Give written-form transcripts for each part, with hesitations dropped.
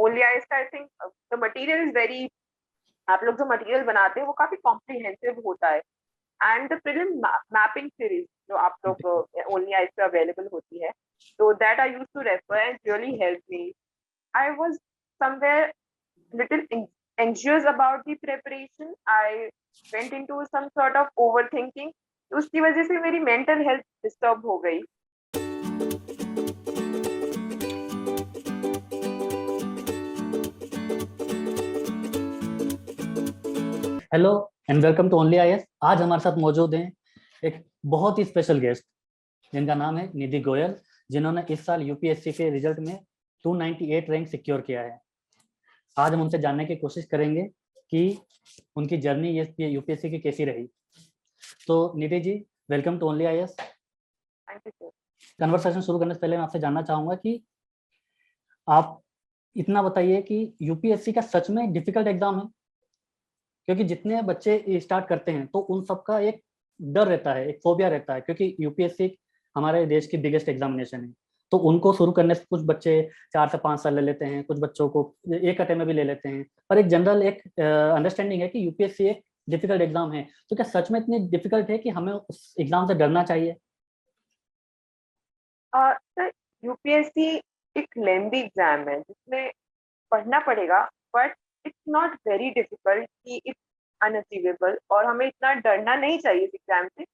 Only IAS का I think the material is very, आप लोग जो मटेरियल बनाते हैं वो काफी कॉम्प्रिहेंसिव होता है। And the film mapping series जो आप लोग ओनली आईएएस पे अवेलेबल होती है, so that I used to refer and really helped me. I was somewhere little anxious about the preparation. I went into some sort of overthinking. तो उसकी वजह से मेरी मेंटल हेल्थ डिस्टर्ब हो गई। Hello and welcome to only IAS. आज हमारे साथ मौजूद हैं एक बहुत ही स्पेशल गेस्ट जिनका नाम है निधि गोयल, जिन्होंने इस साल यूपीएससी के रिजल्ट में 298 रैंक सिक्योर किया है। आज हम उनसे जानने की कोशिश करेंगे कि उनकी जर्नी ये यूपीएससी की कैसी रही। तो Nidhi ji, welcome to only IAS. Thank you sir. Conversation शुरू करने से पहले मैं आपसे जानना चाहूंगा कि आप इतना बताइए कि यूपीएससी का सच में डिफिकल्ट एग्जाम है, क्योंकि जितने बच्चे स्टार्ट करते हैं तो उन सबका एक डर रहता है, एक फोबिया रहता है, क्योंकि यूपीएससी हमारे देश की बिगेस्ट एग्जामिनेशन है। तो उनको शुरू करने से कुछ बच्चे 4 से 5 साल ले लेते हैं, कुछ बच्चों को एक अटेम्प्ट में भी ले लेते हैं, पर एक जनरल एक अंडरस्टैंडिंग है कि यूपीएससी एक डिफिकल्ट एग्जाम है। तो क्या सच में इतनी डिफिकल्ट है कि हमें उस एग्जाम से डरना चाहिए? सर, यूपीएससी एक लेंदी एग्जाम है जिसमें पढ़ना पड़ेगा, but it's not very difficult कि इट्स अनअचीवेबल, और हमें इतना डरना नहीं चाहिए इस एग्जाम से।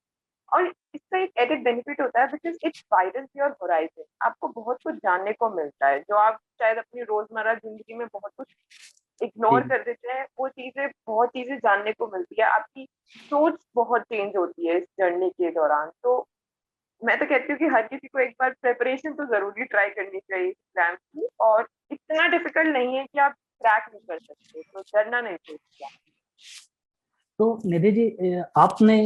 और इसका एक एडेड बेनिफिट होता है because it widens your horizon. आपको बहुत कुछ जानने को मिलता है जो आप शायद अपनी रोजमर्रा जिंदगी में बहुत कुछ इग्नोर जी। कर देते हैं। वो चीजें, बहुत चीजें जानने को मिलती है, आपकी सोच बहुत चेंज होती है इस जर्नी के दौरान। तो मैं तो कहती हूँ कि हर किसी को एक बार प्रेपरेशन तो जरूरी ट्राई करनी चाहिए एग्जाम की, और इतना डिफिकल्ट नहीं है कि आप क्रैक नहीं कर सकते, तो डरना नहीं चाहिए। तो निधि जी, आपने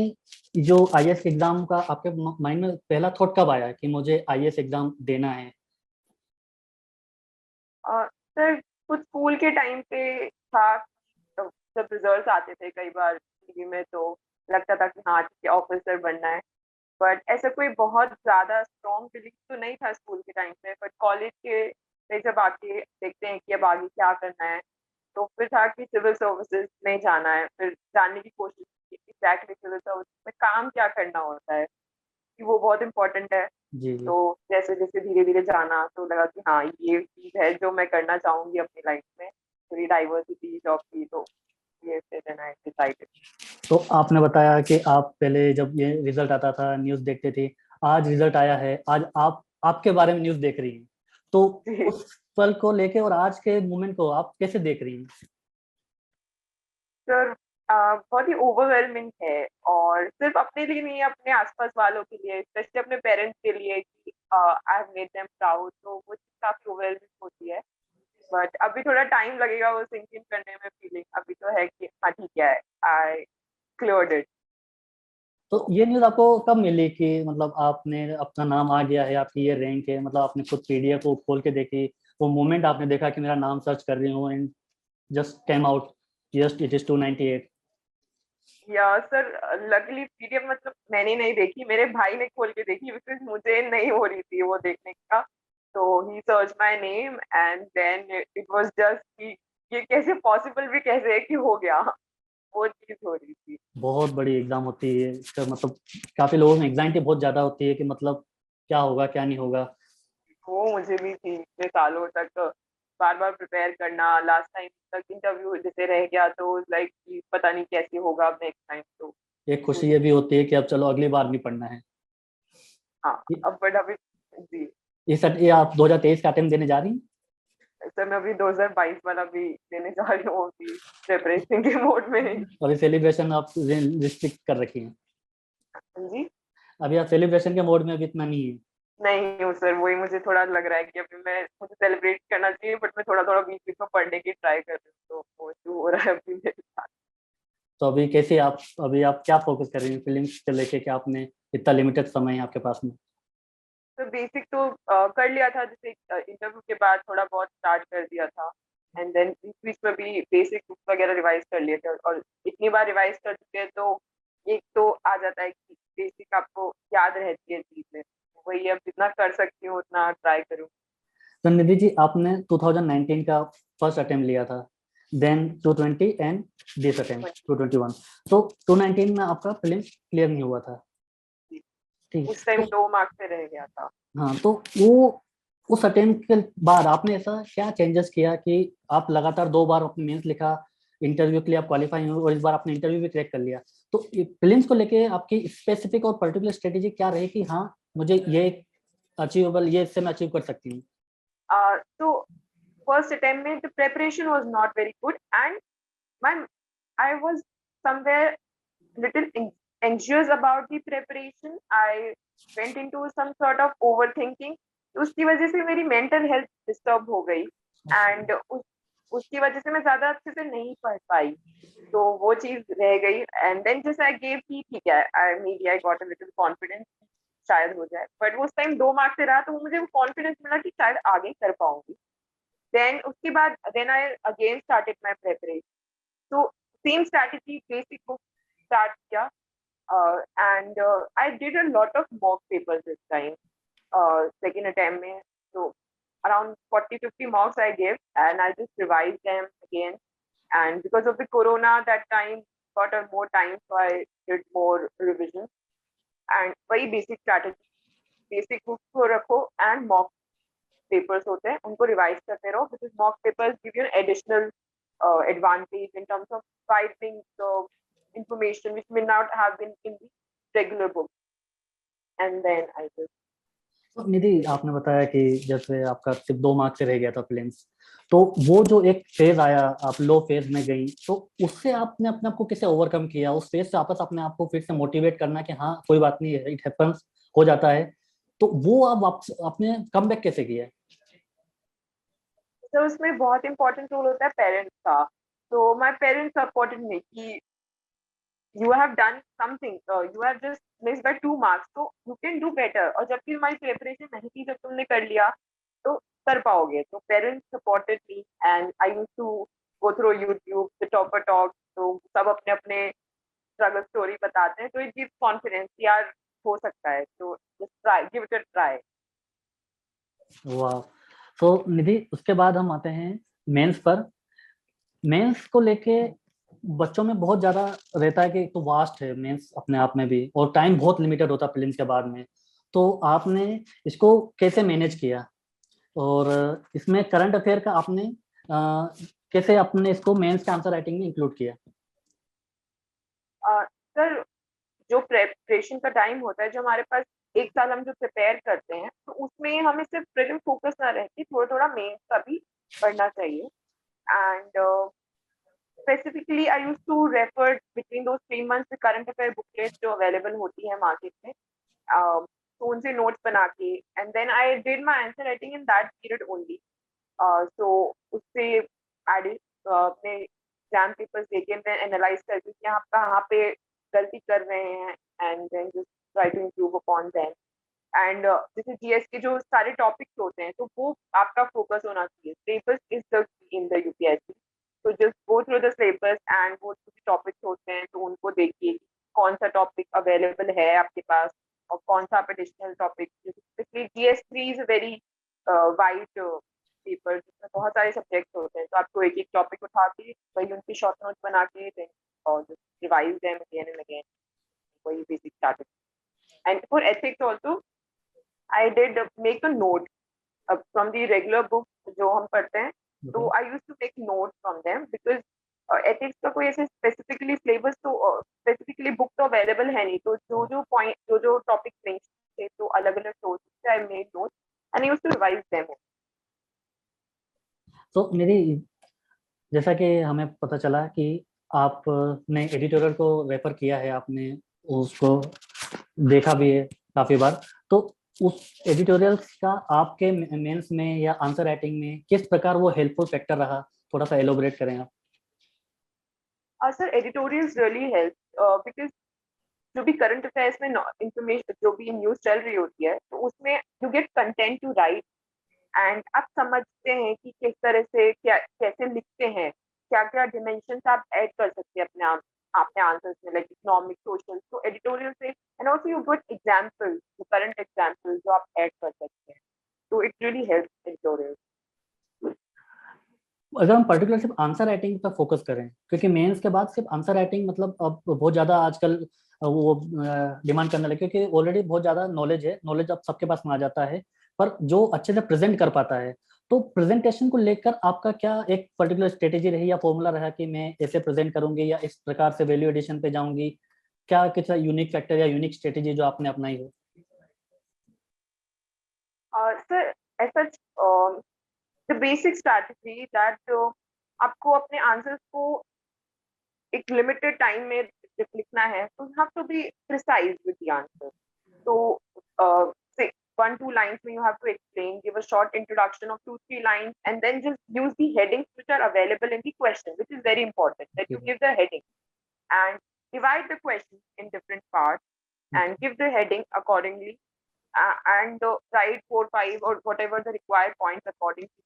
जो आईएएस एग्जाम का आपके माइंड में पहला थॉट कब आया कि मुझे आईएएस एग्जाम देना है? सर, कुछ स्कूल के टाइम पे था, तो जब रिजल्ट आते थे कई बार टीवी में, तो लगता था कि हाँ ठीक है, ऑफिसर बनना है। बट ऐसा कोई बहुत ज्यादा स्ट्रॉन्ग बिलीफ तो नहीं था स्कूल के टाइम पे। बट कॉलेज के में जब आके देखते हैं कि अब आगे क्या करना है, तो फिर था कि सिविल सर्विसेज में जाना है। फिर जानने की कोशिश की एग्जैक्टली सिविल सर्विसेज में काम क्या करना होता है, कि वो बहुत इंपॉर्टेंट है। जी जी। तो जैसे जैसे धीरे धीरे जाना, तो लगा कि हाँ ये चीज है जो मैं करना चाहूंगी अपनी लाइफ में, थोड़ी डाइवर्सिटी जॉब की। तो ये देन आई डिसाइडेड। तो आपने बताया कि आप पहले जब ये रिजल्ट आता था न्यूज़ देखते थे, आज रिजल्ट आया है, आज आप आपके बारे में न्यूज़ देख रही हैं, तो उस पल को लेके और आज के मोमेंट को आप कैसे देख रही हैं? सर, बहुत ही ओवरवेलमिंग है, और सिर्फ अपने लिए नहीं, अपने आसपास वालों के लिए, स्पेशली अपने पेरेंट्स के लिए, कि आई हैव मेड देम प्राउड, तो वो चीज़ काफी ओवरवेलमिंग होती है। बट अभी थोड़ा टाइम लगेगा वो सिंक इन करने में फीलिंग। अभी तो है कि हाँ ठीक है, आई क्लियर्ड इट। तो ये न्यूज़ आपको कब मिली कि मतलब आपने अपना नाम आ गया है, आपकी ये रैंक है, मतलब आपने खुद पीडीएफ को खोल के देखी, वो मोमेंट आपने देखा कि मेरा नाम सर्च कर रही हूँ and just came out, just it is 298? या सर, लकली पीडीएफ मतलब मैंने नहीं देखी, मेरे भाई ने खोल के देखी, बिकॉज मुझे नहीं हो रही थी वो देखने का। तो he search my name and then it was just कि ये कैसे पॉसिबल भी कैसे है कि हो गया, वो चीज हो रही थी। बहुत बड़ी एग्जाम होती है इसका, मतलब काफी लोगों में एग्जाइटी बहुत ज्यादा होती है कि मतलब क्या होगा क्या नहीं होगा। वो मुझे भी थी, इतने सालों तक बार बार प्रिपेयर करना, लास्ट टाइम तक इंटरव्यू जैसे रह गया, तो लाइक पता नहीं कैसे होगा नेक्स्ट टाइम। तो एक खुशी ये भी होती है कि अब चलो अगली बार नहीं पढ़ना है। हाँ, ये अब बट अभी जी। ये आप 2023 का अटेम्प्ट देने जा रही हैं? सर, मैं अभी 2022 वाला भी देने जा रही हूँ, अभी प्रिपरेशन के मोड में। अभी सेलिब्रेशन आप रिस्ट्रिक्ट कर रखी हैं? जी, अभी आप सेलिब्रेशन के मोड में अभी इतना नहीं है? नहीं हूँ सर, वही मुझे थोड़ा लग रहा है कि अभी मुझे सेलिब्रेट करना चाहिए, बट मैं थोड़ा थोड़ा बीच बीच में पढ़ने की ट्राई कर रही हूँ, तो वो जो हो रहा है अभी मेरे साथ। तो अभी कैसे आप, अभी आप क्या फोकस कर रही हैं फिल्म से लेके, कि आपने इतना लिमिटेड समय है आपके पास में? तो बेसिक तो कर लिया था, जैसे इंटरव्यू के बाद थोड़ा बहुत स्टार्ट कर दिया था। एंड देन बीच बीच में भी बेसिक बुक्स वगैरह रिवाइज कर लिए थे, और इतनी बार रिवाइज कर चुके हैं तो एक तो आ जाता है कि बेसिक आपको याद रहती है चीजें। वही अब जितना कर सकती हूँ उतना ट्राई करूँ। तो निधि जी, आपने 2019 का फर्स्ट अटेम्प्ट लिया था, देन 220 एंड दिस अटेम्प्ट 221। तो 219 में आपका प्रीलिम्स क्लियर नहीं हुआ था, ठीक उस है। टाइम तो 2 मार्क्स से रह गया था। हाँ, तो वो उस अटेम्प्ट के बाद आपने ऐसा क्या चेंजेस किया कि आप लगातार 2 बार अपने मेंस लिखा, इंटरव्यू के लिए आप क्वालिफाई हुए और इस बार आपने इंटरव्यू भी क्रैक कर लिया। तो प्रीलिम्स को लेके आपकी स्पेसिफिक और पर्टिकुलर स्ट्रेटेजी क्या रही कि हाँ, मुझे ये अचीवेबल, ये इससे मैं अचीव कर सकती हूँ? तो फर्स्ट अटेम्प्ट में the preparation was not very good and my I was somewhere little anxious about the preparation. I went into some sort of overthinking. तो उसकी वजह से मेरी मेंटल हेल्थ डिस्टर्ब हो गई एंड उसकी वजह से मैं ज्यादा अच्छे से नहीं पढ़ पाई, तो वो चीज रह गई। एंड देन जैसे आई गेव की ठीक है, I maybe I got a little confidence, शायद हो जाए, बट वो उस टाइम 2 मार्क्स से रहा तो मुझे वो कॉन्फिडेंस मिला कि शायद आगे कर पाऊंगी। देन उसके बाद then I again started my preparation. तो सेम स्ट्रैटेजी बेसिक को स्टार्ट किया and I did a lot of mock papers this time second attempt में। तो around 40-50 mocks I gave and I just revised them again, and because of the corona that time got a more time, so I did more revision and वही basic strategy, basic books को रखो and mock papers होते हैं उनको revise करते रहो, because mock papers give you an additional advantage in terms of finding the information which may not have been in the regular book. And then I just तो निधि, आपने बताया कि जैसे आपका सिर्फ 2 मार्क्स से रह गया था प्रीलिम्स, तो वो जो एक फेज आया, आप लो फेज में गई, तो उससे आपने अपने आप को कैसे ओवरकम किया? उस फेज से वापस अपने आप को फिर से मोटिवेट करना कि हाँ, कोई बात नहीं, इट हैपेंस, हो जाता है, तो वो आप वापस अपने कम बैक कैसे किया? तो उसमें बहुत इंपॉर्टेंट रोल होता है पेरेंट्स का। तो माय पेरेंट्स सपोर्टेड मी कि you have done something, you have just missed by 2 marks, so you can do better, और जबकि हमारी प्रिपरेशन नहीं थी, जब तुमने कर लिया तो कर पाओगे। तो parents supported me and I used to go through YouTube the topper talk, तो सब अपने अपने स्ट्रगल स्टोरी बताते हैं, तो इट गिव्स कॉन्फिडेंस, यार हो सकता है, तो just try, give it a try. वाह। तो निधि, उसके बाद हम आते हैं मेंस पर। मेंस को लेके बच्चों में बहुत ज्यादा रहता है कि एक तो वास्ट है मेंस अपने आप में भी, और टाइम बहुत लिमिटेड होता है प्रीलिम्स के बाद में। तो आपने इसको कैसे मैनेज किया, और इसमें करंट अफेयर का आपने कैसे अपने इसको मेंस के आंसर राइटिंग में इंक्लूड किया? सर, जो प्रेपरेशन का टाइम होता है, जो हमारे पास एक साल हम जो प्रिपेयर करते हैं, तो उसमें हमें सिर्फ प्रीलिम फोकस ना रहती, थोड़ा थोड़ा मेंस का भी पढ़ना चाहिए। And specifically I used to refer between those 3 months the current affair booklets जो available होती है मार्केट में, तो उनसे नोट्स बना के and then I did my answer writing in that period only. So उससे अपने एग्जाम पेपर्स देके मैं एनालाइज करती हूँ कि आप कहाँ पे गलती कर रहे हैं and then just try to improve upon them. And जैसे जीएस के जो सारे टॉपिक्स होते हैं, तो वो आपका फोकस होना चाहिए, syllabus is the in the UPSC. तो just go through the syllabus and वो जो टॉपिक्स होते हैं तो उनको देखिए कि कौन सा टॉपिक अवेलेबल है आपके पास और कौन सा आप additional topic, specially GS 3 is a very wide paper जिसमें बहुत सारे सब्जेक्ट्स होते हैं, तो आपको एक एक टॉपिक उठा के वही उनकी शॉर्ट नोट्स बना के दें और revise them again and again, वही basic start. And for ethics also I did make a note from the regular books जो हम पढ़ते हैं, तो I used to make notes from them because ethics का कोई ऐसे specifically syllabus तो specifically book तो available है नहीं, तो जो जो point जो जो topics नहीं थे तो अलग अलग sources से I made notes and I used to revise them. तो मेरी, जैसा कि हमें पता चला कि आपने एडिटोरियल को रेफर किया है, आपने उसको देखा भी है काफी बार, तो उस एडिटोरियल्स का आपके मेंस में या आंसर राइटिंग में किस प्रकार वो हेल्पफुल फैक्टर रहा, थोड़ा सा एलोबरेट करें आप? Sir, editorials really help because जो भी करंट अफेयर्स में इंफॉर्मेशन जो भी न्यूज चल रही होती है, तो उसमें you get content to write and आप समझते हैं कि किस तरह से क्या कैसे लिखते हैं, क्या क्या डिमेंशन आप ऐड कर सकते हैं अपने आप अपने आंसर्स में, लाइक इकोनॉमिक सोशल, तो एडिटोरियल से and also you get example, current example जो आप ऐड कर सकते हैं, तो इट रियली हेल्प्स एडिटोरियल। अगर हम पर्टिकुलर सिर्फ आंसर राइटिंग पर फोकस करें, क्योंकि मेंस के बाद सिर्फ आंसर राइटिंग मतलब अब बहुत ज्यादा आजकल वो डिमांड करने लगे, क्योंकि ऑलरेडी बहुत ज्यादा नॉलेज है, नॉलेज अब सबके पास में आ जाता है, पर जो अच्छे से प्रेजेंट कर पाता है। तो प्रेजेंटेशन को लेकर आपका क्या एक पर्टिकुलर स्ट्रेटेजी रही या फॉर्मूला रहा कि मैं ऐसे प्रेजेंट करूंगी या इस प्रकार से वैल्यू एडिशन पे जाऊंगी? क्या कुछ यूनिक फैक्टर या यूनिक स्ट्रेटेजी जो आपने अपनाई हो? सर, ऐसा द बेसिक स्ट्रैटेजी दैट आपको अपने आंसर्स को एक लिमिटेड टाइम में लिखना है, तो you have to be precise with the answer. So, say 1-2 lines where you have to explain, give a short introduction of 2-3 lines, and then just use the headings which are available in the question, which is very important that you give the heading and divide the question in different parts and give the heading accordingly, and write 4-5 or whatever the required points according to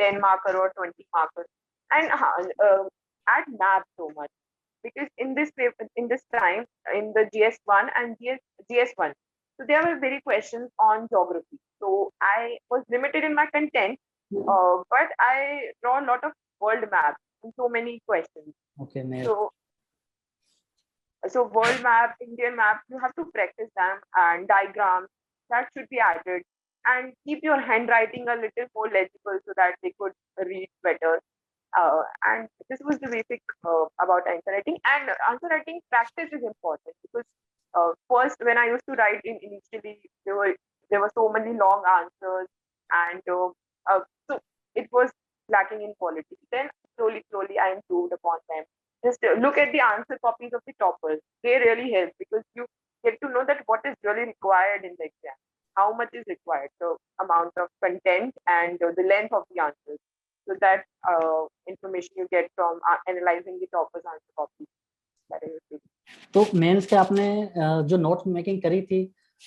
10 marker or 20 marker, and add math so much, because in this paper, in this time, in the GS1 and GS1, so there were very questions on geography. So I was limited in my content, but I draw a lot of world maps in so many questions. Okay, मैं So world map, Indian map, you have to practice them, and diagrams that should be added, and keep your handwriting a little more legible so that they could read better. And this was the basic about answer writing. And answer writing practice is important, because first, when I used to write initially, there were so many long answers, and so it was lacking in quality. Then slowly I improved upon them. Just look at the answer copies of the toppers. They really help, because you get to know that what is really required in the exam, how much is required, the amount of content and the length of the answers. So that information you get from analyzing the toppers answer copies. That is it. तो mains के आपने जो note making करी थी,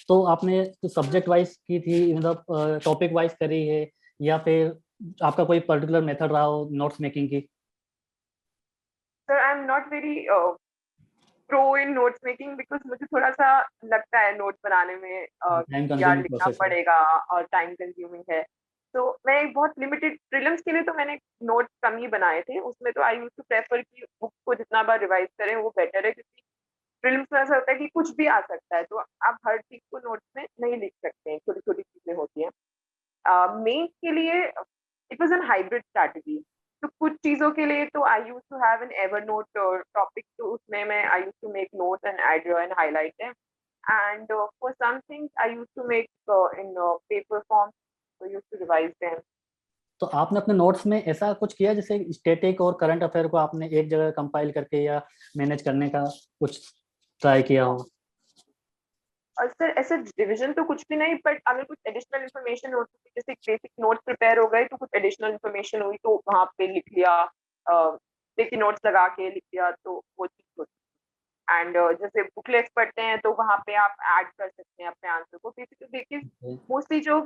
तो आपने subject wise की थी, मतलब टॉपिक वाइज करी है, या फिर आपका कोई पर्टिकुलर मेथड रहा हो नोट्स मेकिंग की? Sir, I'm not very pro in notes making, because मुझे थोड़ा सा लगता है नोट बनाने में टाइम यार कंज्यूमिंग लिखना प्रोसेस है। पड़ेगा और टाइम कंज्यूमिंग है. तो मैं एक बहुत लिमिटेड प्रीलिम्स के लिए तो मैंने नोट कम ही बनाए थे. उसमें तो आई यूज टू प्रेफर कि बुक को जितना बार रिवाइज करें वो बेटर है, क्योंकि प्रीलिम्स में ऐसा होता है कि कुछ भी आ सकता है, तो आप हर चीज को नोट्स में नहीं लिख सकते हैं, छोटी छोटी चीजें होती हैं. मेंस के लिए it was an hybrid strategy. तो कुछ चीजों के लिए तो I use to have an Evernote topic, तो उसमें मैं I use to make notes and and highlight them. And for some things I used to make in paper form, so I used to revise them. तो आपने अपने notes में ऐसा कुछ किया जैसे स्टैटिक और करंट अफेयर को आपने एक जगह कंपाइल करके या मैनेज करने का कुछ ट्राई किया हो? और सर ऐसा डिवीजन तो कुछ भी नहीं, बट अगर कुछ एडिशनल इन्फॉर्मेशन होती है, जैसे बेसिक नोट्स प्रिपेयर हो गए तो कुछ एडिशनल इन्फॉर्मेशन हुई तो वहाँ पे लिख लिया, देखिए नोट्स लगा के लिख लिया, तो वो चीज होती है. एंड जैसे बुकलेट्स पढ़ते हैं तो वहाँ पे आप ऐड कर सकते हैं अपने आंसर को. बेसिकली देखिए, मोस्टली जो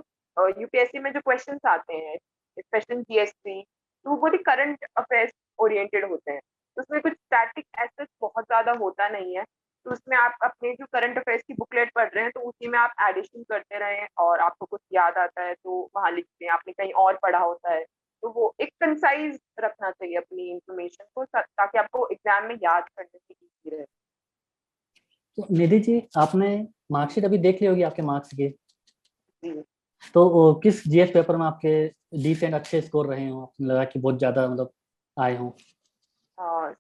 यूपीएससी में जो क्वेश्चंस आते हैं, स्पेशली जीएस3, तो वो बहुत ही करंट अफेयर्स ओरिएंटेड होते हैं. तो उसमें कुछ स्टैटिक एसेस बहुत ज्यादा होता नहीं है. तो उसमें आप अपने जो करंट अफेयर्स की बुकलेट पढ़ रहे हैं, तो उसी में आप एडिशन करते रहें, और आपको कुछ याद आता है तो वहां लिखते हैं. आपने कहीं और पढ़ा होता है, तो वो एक कंसाइज रखना चाहिए अपनी इंफॉर्मेशन को, ताकि आपको एग्जाम में याद करने की इजी रहे. तो निधि जी, आपने मार्कशीट अभी देख ली होगी आपके मार्क्स की, जी. तो किस जीएस पेपर में आपके डिसेंट अच्छे स्कोर रहे हो, आपने लगा कि बहुत ज्यादा मतलब आए हों?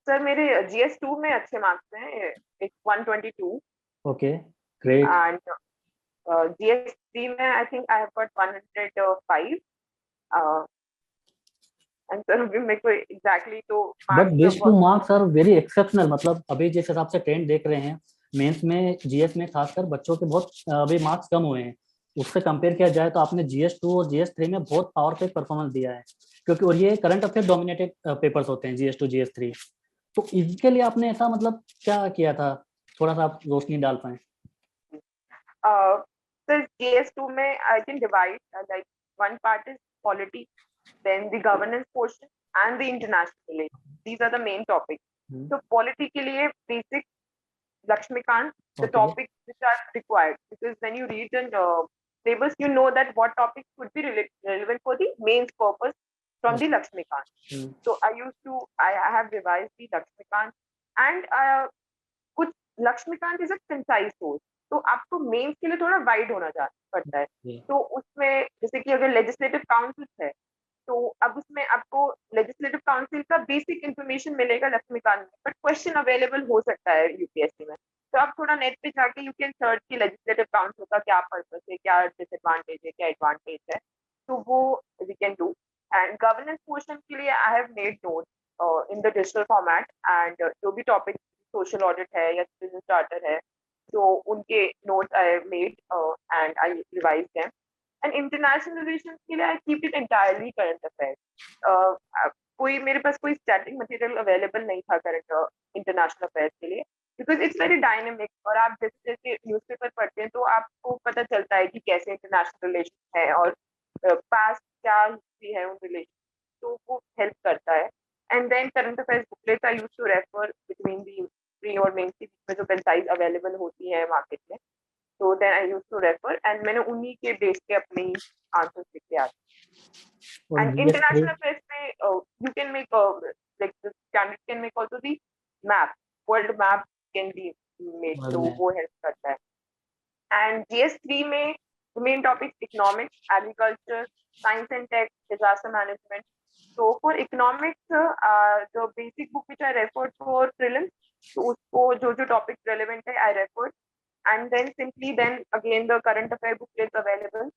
सर मेरे GS2 में अच्छे मार्क्स हैं, एक 122. Okay, great. एंड GS3 में I think I have got 105. And sir अभी मेरे को एग्जैक्टली तो but this two marks marks are very exceptional, मतलब अभी जिस हिसाब से ट्रेंड देख रहे हैं मेंस में, जीएस में खासकर बच्चों के बहुत अभी मार्क्स कम हुए हैं, उससे कंपेयर किया जाए तो आपने जीएस2 और जीएस3 में बहुत पावरफुल परफॉर्मेंस दिया है, क्योंकि और ये करंट अफेयर डोमिनेटेड पेपर्स होते हैं जीएस2 जीएस3। तो इसके लिए आपने ऐसा मतलब क्या किया था, थोड़ा सा आप रोशनी डाल पाए? सर GS2 में I can divide like one part is polity, then the governance portion, and the international relations. These are the main topics. So polity के लिए basic Lakshmikant, the topics which are required, because when you read the syllabus, you know that what topics could be relevant for the mains purpose from the Lakshmikant. So I have revised the Lakshmikant, and कुछ Lakshmikant is a concise source, तो आपको mains के लिए थोड़ा wide होना पड़ता है। तो उसमें जैसे कि अगर लेजिस्लेटिव काउंसिल है, तो अब उसमें आपको लेजिस्लेटिव काउंसिल का बेसिक इंफॉर्मेशन मिलेगा लक्ष्मीकांत में, बट क्वेश्चन अवेलेबल हो सकता है यूपीएससी में। तो आप थोड़ा नेट पे जाके यू कैन सर्च की लेजिस्लेटिव काउंसिल का क्या पर्पस है, क्या डिसएडवांटेज है, क्या एडवांटेज है, तो वो we can do. And governance portion के लिए I have made note in the digital format, and जो भी टॉपिक सोशल ऑडिट है या सिटीजन चार्टर है, तो उनके notes I made and I revise them. And international relations के लिए I keep it entirely current affairs. कोई मेरे पास कोई स्टैटिक मटेरियल अवेलेबल नहीं था करंट इंटरनेशनल अफेयर्स के लिए, बिकॉज इट्स वेरी डायनेमिक, और आप जैसे जैसे न्यूज़पेपर पढ़ते हैं तो आपको पता चलता है कि कैसे इंटरनेशनल रिलेशन है और पास्ट क्या हिस्ट्री है उन रिलेशन, तो वो हेल्प करता है। And then current affairs booklet I use to refer between the pre और मेंस के बीच में जो कंसाइज अवेलेबल होती है मार्केट में, तो then I use to refer, and मैंने उन्हीं के बेस पे अपने आंसर्स लिख के आते। एंड इंटरनेशनल अफेयर्स में you can make like the candidate can make also the map, world map can be made, तो वो हेल्प करता है। एंड जीएस 3 में main topic economics, agriculture, science and tech, disaster management. So for economics, the basic book which I referred for prelims, तो उसको जो जो topics relevant है I referred, and then simply then again the current affair book is available.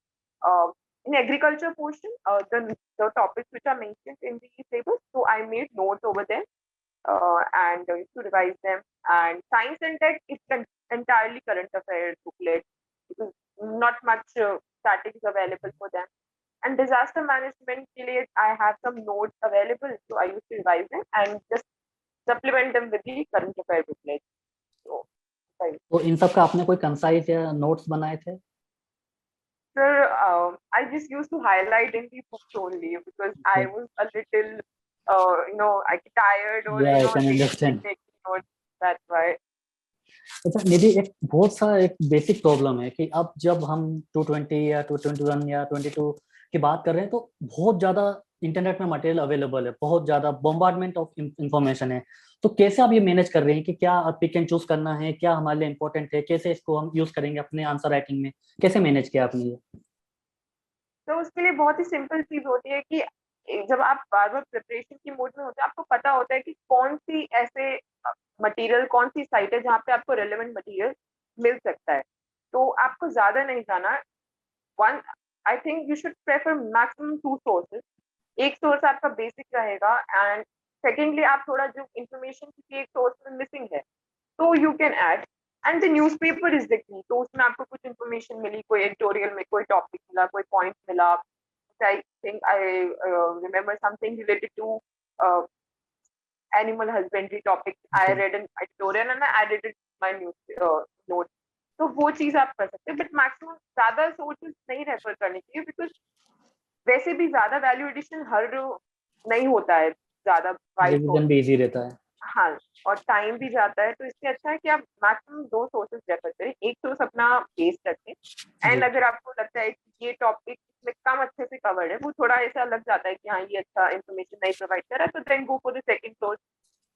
In agriculture portion, the topics which are mentioned in the syllabus, so I made notes over them and used to revise them. And science and tech is entirely current affairs booklet, because not much statics available for them. And disaster management के लिए I have some notes available, so I used to revise them and just supplement them with the current affair booklet. तो इन सब का आपने कोई concise या notes बनाए थे? Sir, I just used to highlight in the books only because I was a little, I get tired or I can understand. taking notes. That's why. अच्छा निधि, एक बहुत सा एक बेसिक प्रॉब्लम है कि अब जब हम 220 या 221 या 22 की बात कर रहे हैं तो बहुत ज्यादा इंटरनेट में मटेरियल अवेलेबल है, बहुत ज्यादा बॉम्बार्डमेंट ऑफ इंफॉर्मेशन है। तो कैसे आप ये मैनेज कर रहे हैं कि क्या आप पिक एंड चूज करना है, क्या हमारे लिए इम्पोर्टेंट है, कैसे इसको हम यूज करेंगे अपने आंसर राइटिंग में, कैसे मैनेज किया आपने ये? तो उसके लिए बहुत ही सिंपल चीज होती है कि जब आप बार बार प्रिपरेशन की मोड में होते हैं, आपको पता होता है कि कौन सी ऐसे मटेरियल, कौन सी साइट है जहाँ पे आपको रेलेवेंट मटेरियल मिल सकता है। तो आपको ज्यादा नहीं जाना, one I think you should prefer maximum 2 sources. एक सोर्स आपका बेसिक रहेगा, एंड सेकेंडली आप थोड़ा जो इंफॉर्मेशन किसी एक सोर्स में मिसिंग है तो you can add, and the newspaper is the key. तो उसमें आपको कुछ इन्फॉर्मेशन मिली, कोई एडिटोरियल में कोई टॉपिक मिला, कोई पॉइंट मिला, I think I remember something related to animal husbandry topic. I read an editorial and I added it to my notes. तो वो चीज आप कर सकते हैं, बट मैक्सिमम ज्यादा सोर्सेज नहीं रेफर करने चाहिए, बिकॉज वैसे भी ज्यादा वैल्यू एडिशन हर नहीं होता है, ज्यादा रिवीजन भी इजी रहता है। हाँ, और टाइम भी जाता है, तो इससे अच्छा है कि आप मैक्सिमम 2 सोर्सेज रेफर करें। एक सोर्स अपना बेस रखें, एंड अगर आपको लगता है कि ये टॉपिक में कम अच्छे से कवर्ड है, वो थोड़ा ऐसा लग जाता है कि हाँ ये अच्छा इन्फॉर्मेशन नहीं प्रोवाइड कर रहा है, तो then go for the second source,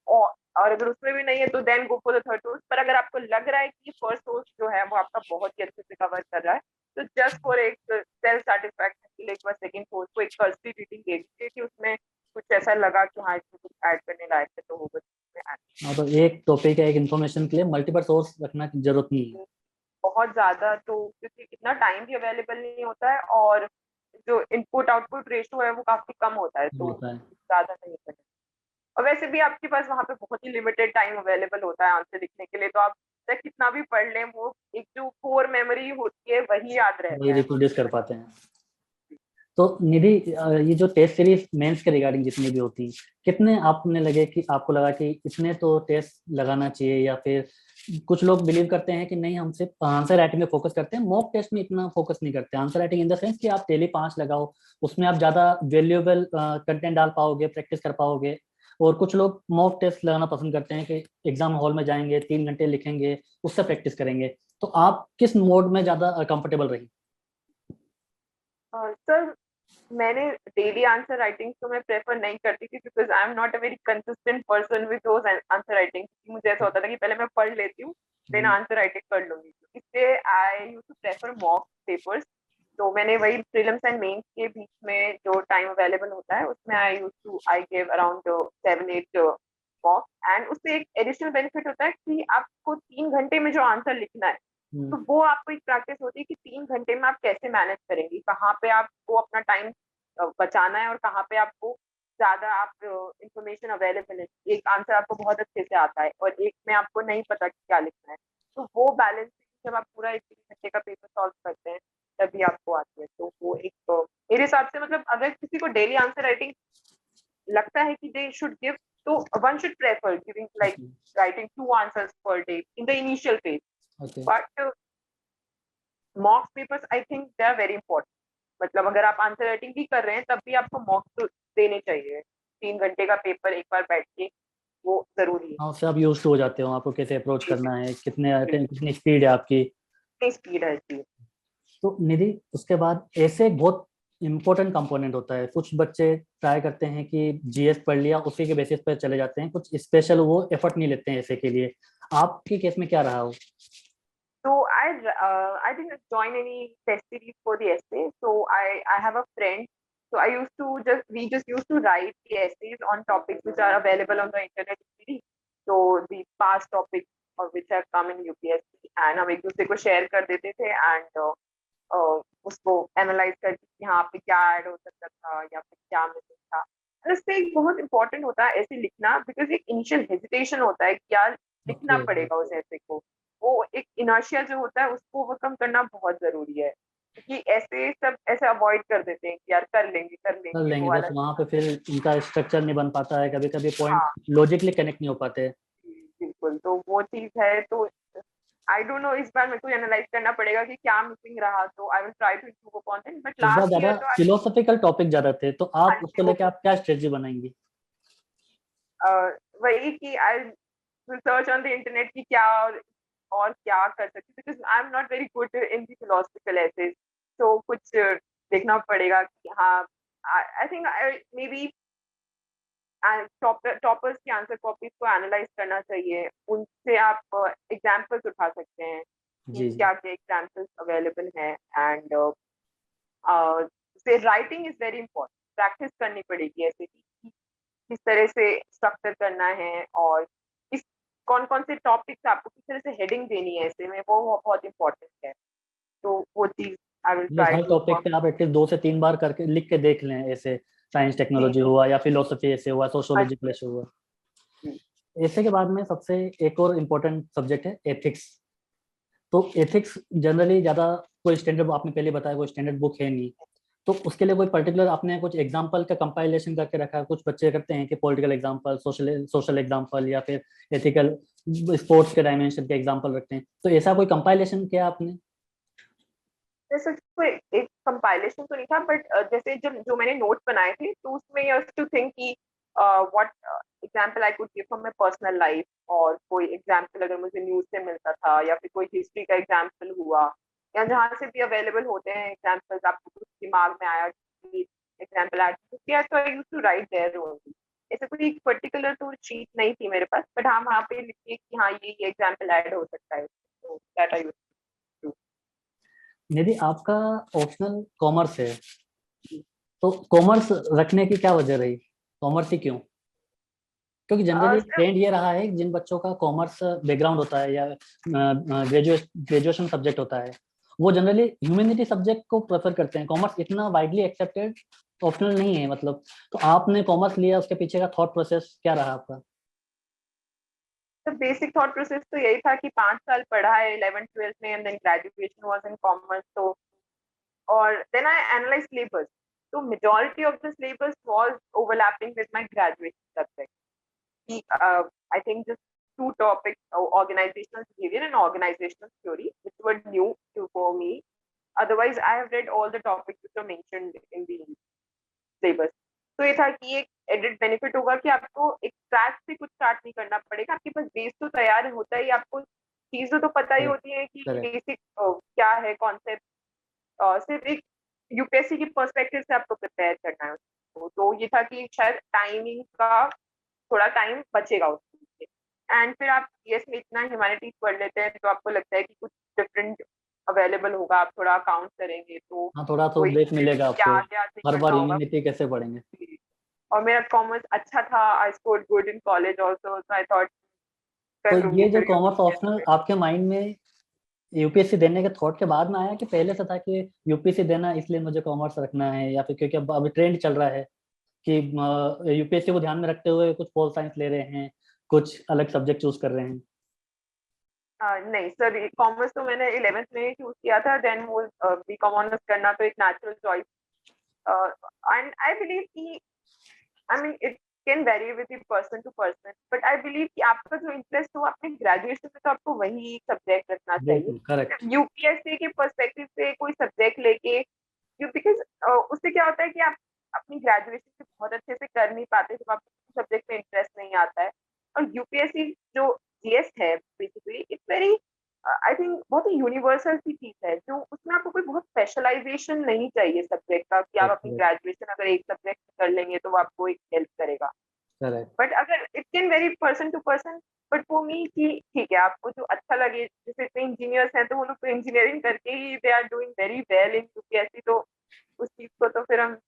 और अगर उसमें भी नहीं है तो then go for the third source. पर अगर आपको लग रहा है कि फर्स्ट सोर्स जो है वो आपका बहुत ही अच्छे से कवर कर रहा है, तो जस्ट फॉर एक सेल्फ सेटिस्फैक्शन के लिए एक बार सेकंड सोर्स को एक कर्सरी रीडिंग दे दीजिए कि उसमें कुछ ऐसा लगा कि हाँ इसमें कुछ ऐड करने लायक है, तो वो बस हाँ, तो एक टॉपिक है, एक इन्फॉर्मेशन के लिए मल्टीपल सोर्स रखना की जरूरत नहीं है बहुत ज्यादा, तो क्योंकि इतना टाइम भी अवेलेबल नहीं होता है और जो इनपुट आउटपुट रेशियो है वो काफी कम होता है, तो ज्यादा नहीं करना। और वैसे भी आपके पास वहाँ पे बहुत ही लिमिटेड टाइम अवेलेबल होता है आंसर लिखने के लिए, तो आप चाहे कितना भी पढ़ लें, वो एक जो कोर मेमोरी होती है वही याद रहता है, रिप्रोड्यूस कर पाते हैं। तो निधि, ये जो टेस्ट सीरीज मेंस के रिगार्डिंग जितनी भी होती, कितने आपने लगे कि आपको लगा कि इतने तो टेस्ट लगाना चाहिए, या फिर कुछ लोग बिलीव करते हैं कि नहीं हम सिर्फ आंसर राइटिंग में फोकस करते हैं, मॉक टेस्ट में इतना फोकस नहीं करते। Answer writing in the sense कि आप डेली 5 लगाओ, उसमें आप ज्यादा वैल्यूएबल कंटेंट डाल पाओगे, प्रैक्टिस कर पाओगे। और कुछ लोग मॉक टेस्ट लगाना पसंद करते हैं कि एग्जाम हॉल में जाएंगे, 3 घंटे लिखेंगे, उससे प्रैक्टिस करेंगे। तो आप किस मोड में ज्यादा कंफर्टेबल रही? सर मैंने डेली आंसर राइटिंग तो मैं प्रेफर नहीं करती थी, because I am not a very consistent person with those answer writing. मुझे ऐसा होता था कि पहले मैं पढ़ लेती हूँ, देन हम्म, आंसर राइटिंग कर लूंगी। तो इसलिए I use to prefer mock papers. तो मैंने वही प्रीलिम्स एंड मेंस के बीच में जो टाइम अवेलेबल होता है उसमें I give around 7-8 mock. And उससे एक एडिशनल बेनिफिट होता है कि आपको 3 घंटे में जो आंसर लिखना है, हम्म, तो वो आपको एक प्रैक्टिस होती है कि 3 घंटे में आप कैसे मैनेज करेंगे, कहाँ पे आपको अपना टाइम बचाना है और कहाँ पे आपको ज्यादा आप इंफॉर्मेशन अवेलेबल है। एक आंसर आपको बहुत अच्छे से आता है और एक में आपको नहीं पता कि क्या लिखना है। तो वो बैलेंस जब आप पूरा एक 3 घंटे का पेपर सॉल्व करते हैं तभी आपको आती है। तो वो एक मेरे हिसाब से मतलब अगर किसी को डेली आंसर राइटिंग लगता है कि दे शुड गिव, तो one should prefer giving like okay, writing 2 answers per day in the initial phase. Okay. But mock papers I think they are very important. मतलब अगर आप आंसर राइटिंग भी कर रहे हैं तब भी आपको मॉक तो देने चाहिए। 3 घंटे का पेपर एक बार बैठ के, वो जरूरी है। हाँ, उससे आप यूज हो जाते हो, आपको कैसे अप्रोच जी, करना है, कितने बिल्कुल कितनी स्पीड है आपकी। कितनी स्पीड है जी। तो निधि, उसके बाद ऐसे एक बहुत इंपॉर्टेंट कंपोनेंट होता है। कुछ बच्चे ट्राई करते हैं कि जीएस पढ़ लिया उसी के बेसिस पर चले जाते हैं, कुछ स्पेशल वो एफर्ट नहीं लेते हैं ऐसे के लिए। आपके केस में क्या रहा हो? So I didn't join any test series for the essay. So I have a friend. So I used to just we just used to write the essays on topics which are available on the internet easily. So the past topics which have come in UPSC, and हम एक दूसरे को share कर देते थे and उसको analyse करके कि हाँ पे क्या ऐड हो सकता था या फिर क्या मिसिंग था। और इससे एक बहुत इंपॉर्टेंट होता है ऐसे लिखना, बिकॉज एक इनिशियल हेजिटेशन होता है कि यार लिखना ओके, पड़ेगा उस ऐसे को। वो एक इनर्शिया जो होता है उसको ओवरकम करना बहुत जरूरी है, क्योंकि ऐसे सब ऐसे अवॉइड कर देते हैं कि यार कर कर लेंगे लेंगे वो बस, वाला। वहां पे फिर इनका स्ट्रक्चर नहीं बन पाता है, कभी कभी पॉइंट हाँ लॉजिकली कनेक्ट नहीं हो पाते। बिल्कुल, तो वो चीज है। तो आई डोंट नो, इस बार मेरे को एनालाइज करना पड़ेगा कि क्या मिसिंग रहा, तो I will try to improve upon it. But इस बार लास्ट ज्यादा ईयर तो फिलोसफिकल टॉपिक ज्यादा थे, तो आप उसको वो लेके आप क्या स्ट्रेटजी बनाएंगी? वही कि I research on the internet की क्या और क्या कर सकती, because I am not very good in the philosophical essays. तो कुछ देखना पड़ेगा कि हाँ I think maybe toppers की आंसर कॉपीज को एनालाइज करना चाहिए, उनसे आप एग्जाम्पल्स उठा सकते हैं कि जी, जी। क्या क्या एग्जाम्पल्स अवेलेबल हैं। एंड से writing is very important, practice करनी पड़ेगी ऐसे कि किस तरह से स्ट्रक्चर करना है और किस कौन कौन से टॉपिक्स आपको किस तरह से हेडिंग देनी है ऐसे में, वो बहुत इंपॉर्टेंट है। तो वो चीज आई विल मतलब ट्राई हर टू टॉपिक पे आप एटलीस्ट 2 से 3 बार करके लिख के देख लें, ऐसे साइंस जी टेक्नोलॉजी जी हुआ या फिलोसफी ऐसे हुआ, हाँ सोशोलॉजी ऐसे हुआ। जी। ऐसे के बाद में सबसे एक और इम्पोर्टेंट सब्जेक्ट है एथिक्स। तो एथिक्स जनरली ज्यादा कोई स्टैंडर्ड, आपने पहले बताया कोई स्टैंडर्ड बुक है नहीं, तो उसके लिए कोई पर्टिकुलर आपने कुछ एग्जाम्पल का कंपाइलेशन करके रखा है? कुछ बच्चे करते हैं कि political example, social social example, या फिर एथिकल स्पोर्ट्स के डायमेंशन के एग्जाम्पल रखते हैं, तो ऐसा कोई कंपाइलेशन किया आपने? जैसे कोई एक कंपाइलेशन तो नहीं था, बट जैसे जब जो मैंने नोट्स बनाए थे तो उसमें यूज्ड टू थिंक कि what example I could give from my personal life, और कोई एग्जांपल अगर मुझे न्यूज से मिलता था या फिर कोई हिस्ट्री का एग्जांपल हुआ, या जहाँ से भी अवेलेबल होते हैं एग्जांपल्स, आपको कुछ दिमाग में आया कि एग्जांपल ऐड किया, तो I used to write there only. ऐसे कोई एक पर्टिकुलर तो शीट नहीं थी मेरे पास, बट हाँ वहाँ पे लिखिए कि हाँ ये एग्जांपल ऐड हो सकता है, तो दैट आई यूज्ड टू। यदि आपका ऑप्शनल कॉमर्स है, तो कॉमर्स रखने की क्या वजह रही? कॉमर्स ही क्यों? क्योंकि जनरली सिर्फ ट्रेंड ये रहा है कि जिन बच्चों का कॉमर्स बैकग्राउंड होता है या ग्रेजुएशन सब्जेक्ट होता है, वो जनरली ह्यूमैनिटी सब्जेक्ट को प्रेफर करते हैं। कॉमर्स इतना वाइडली एक्सेप्टेड ऑप्शनल नहीं है, मतलब। तो आपने कॉमर्स लिया, उसके पीछे का थॉट प्रोसेस क्या रहा आपका? तो बेसिक थॉट प्रोसेस तो यही था कि 5 साल पढ़ा है 11th 12th में, and then graduation was in commerce. तो और देन आई एनालाइज सिलेबस, तो majority of the syllabus was overlapping with my graduation subject. कि I think just two topics, organizational behavior and organizational theory, which were new for me. Otherwise I have read all the topics which are mentioned in the syllabus. तो ये था कि एक added benefit होगा कि आपको एक स्क्रैच से कुछ स्टार्ट नहीं करना पड़ेगा, आपके पास बेस तो तैयार होता ही, आपको चीजें तो पता ही होती है कि करेक्ट। बेसिक क्या है कॉन्सेप्ट। सिर्फ एक यूपीएससी की पर्सपेक्टिव से आपको प्रिपेयर करना है उसको। तो ये था कि शायद टाइमिंग का थोड़ा टाइम बचेगा उससे। एंड फिर आप सीएस में इतना ह्यूमैनिटीज पढ़ लेते हैं तो आपको लगता है कि कुछ डिफरेंट अवेलेबल होगा, आप थोड़ा अकाउंट करेंगे तो हाँ, थोड़ा तो कोई ब्रेक मिलेगा क्या आपको, क्या नहीं हर बार करना होगा। ह्यूमैनिटी कैसे पढ़ेंगे। और मेरा कॉमर्स अच्छा था, I scored good in college also, so I thought तो कर लूंगी ये जो फिर कॉमर्स ऑप्शनल यूपीएससी। आपके माइंड में यूपीएससी देने के थॉट के बाद में आया, कि पहले से था कि यूपीएससी देना इसलिए मुझे कॉमर्स रखना है, या फिर क्योंकि अब अभी ट्रेंड चल रहा है कि यूपीएससी को ध्यान में रखते हुए कुछ पोल साइंस ले रहे हैं, कुछ अलग सब्जेक्ट चूज कर रहे हैं। नहीं सर, कॉमर्स तो मैंने 11th में ही चूज किया था, देन वो बीकॉम ऑनर्स करना तो एक natural choice. And I believe कि I mean it can vary with person to person, but I believe कि आपका जो इंटरेस्ट हो अपने ग्रेजुएशन में तो आपको वही सब्जेक्ट रखना चाहिए। बिल्कुल करेक्ट। यूपीएससी के पर्सपेक्टिव से कोई सब्जेक्ट लेके बिकॉज उससे क्या होता है कि आप अपनी ग्रेजुएशन से बहुत अच्छे से कर नहीं पाते जब आपको सब्जेक्ट में इंटरेस्ट नहीं आता है। और यूपीएससी जो जीएस है basically it's very I think बहुत ही यूनिवर्सल सी चीज है, जो उसमें आपको कोई बहुत स्पेशलाइजेशन नहीं चाहिए सब्जेक्ट का कि आप अपनी करेक्ट। ग्रेजुएशन अगर एक सब्जेक्ट कर लेंगे तो वो आपको एक हेल्प करेगा। करेक्ट। बट अगर it can very person to person, but for me कि ठीक है आपको जो अच्छा लगे, जैसे इतने इंजीनियर्स हैं तो वो लोग तो इंजीनियरिंग करके ही they are doing very well in UPSC, तो उस चीज को तो फिर हम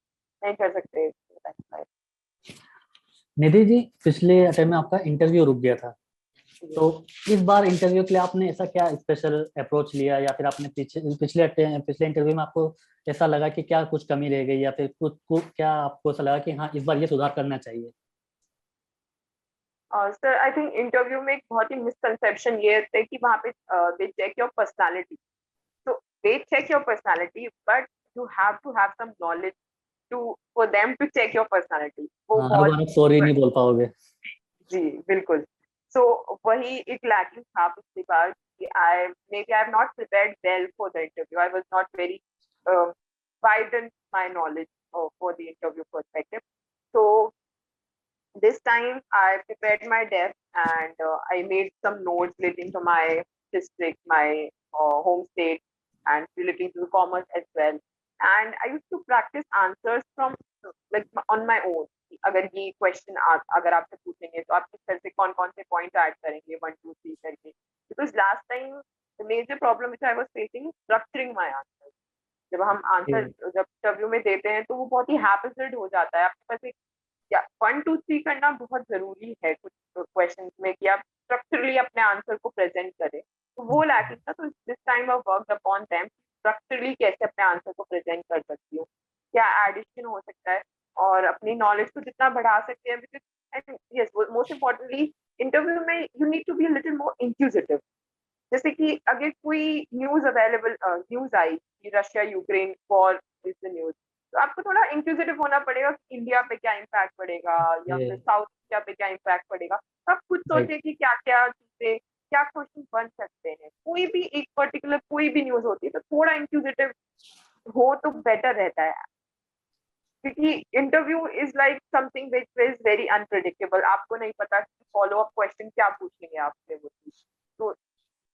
नहीं कर सकते। निधि जी, पिछले अटेम्प्ट में आपका इंटरव्यू रुक गया था, तो इस बार इंटरव्यू के लिए आपने ऐसा क्या स्पेशल अप्रोच लिया, या फिर आपने पिछले इंटरव्यू में आपको ऐसा लगा कि क्या कुछ कमी रह गई, या फिर क्या आपको ऐसा लगा कि हाँ इस बार ये सुधार करना चाहिए। सर आई थिंक इंटरव्यू में एक बहुत ही मिसकंसेप्शन ये है कि वहाँ पे दे चेक योर पर्सनालिटी। तो they check your personality but you have to have some knowledge to for them to check your personality, वो हाँ, हर बहुत बार आप सॉरी नहीं बोल पाओगे। जी बिल्कुल। सो वही एक लैकिंग था पिछली बार कि I maybe I have not prepared well for the interview, I was not very widen my knowledge for the interview perspective. So this time I prepared my desk and I made some notes relating to my district, my home state, and relating to the commerce as well. And I used to practice answers from like on my own. अगर ये question अगर आपसे पूछेंगे तो आप किस तरह से कौन कौन से पॉइंट ऐड करेंगे 1 2 3 करके, because last time the major problem which I was facing structuring my answer. जब हम आंसर कि जब इंटरव्यू में देते हैं तो वो बहुत ही हैपेसेड हो जाता है, आपके पास एक या 1 2 3 करना बहुत जरूरी है कुछ क्वेश्चंस में कि आप स्ट्रक्चरली अपने आंसर को प्रेजेंट करें, तो वो लैकिंग था। तो this time I worked upon them, structurally कैसे अपने आंसर को प्रेजेंट कर सकती हूँ, क्या एडिशन हो सकता है, और अपनी नॉलेज को जितना बढ़ा सकते हैं। Because and yes most importantly interview में you need to be little more inclusive. जैसे कि अगर कोई न्यूज अवेलेबल न्यूज आई कि Russia Ukraine war is the news, तो आपको थोड़ा इंक्लूसिव होना पड़ेगा कि इंडिया पे क्या इम्पैक्ट पड़ेगा या ये फिर साउथ एशिया पे क्या इम्पैक्ट पड़ेगा। तो आप खुद राइट। सोचिए कि क्या क्या चीजें क्या क्वेश्चन बन सकते हैं। कोई भी एक पर्टिकुलर कोई भी न्यूज होती है तो थोड़ा इंक्लूसिव हो तो बेटर रहता है, क्योंकि interview is like something which is very unpredictable, आपको नहीं पता कि फॉलो अप क्वेश्चन क्या पूछेंगे आपसे वो चीज। तो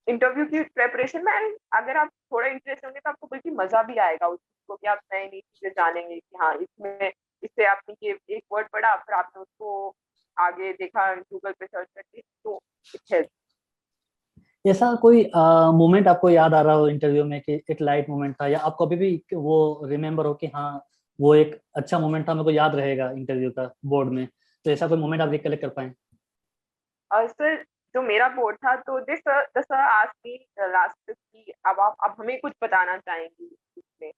इंटरव्यू की प्रेपरेशन में अगर आप थोड़ा इंटरेस्ट होंगे तो आपको बल्कि मजा भी आएगा उस चीज को कि आप नई नई चीजें जानेंगे कि हाँ इसमें इससे आपने ये एक वर्ड पढ़ा फिर आपने उसको आगे देखा गूगल पे सर्च करके, तो इट हेल्प। ऐसा कोई मोमेंट आपको याद आ रहा हो इंटरव्यू में, कि एक लाइट मोमेंट था, या आपको अभी भी वो रिमेम्बर हो कि हाँ वो एक अच्छा मोमेंट था, मेरे को याद रहेगा इंटरव्यू का बोर्ड में, तो ऐसा कोई मोमेंट आप रिकलेक्ट कर पाए। और सर जो मेरा बोर्ड था तो this the sir asked me last की अब आप अब हमें कुछ बताना चाहेंगी इसमें।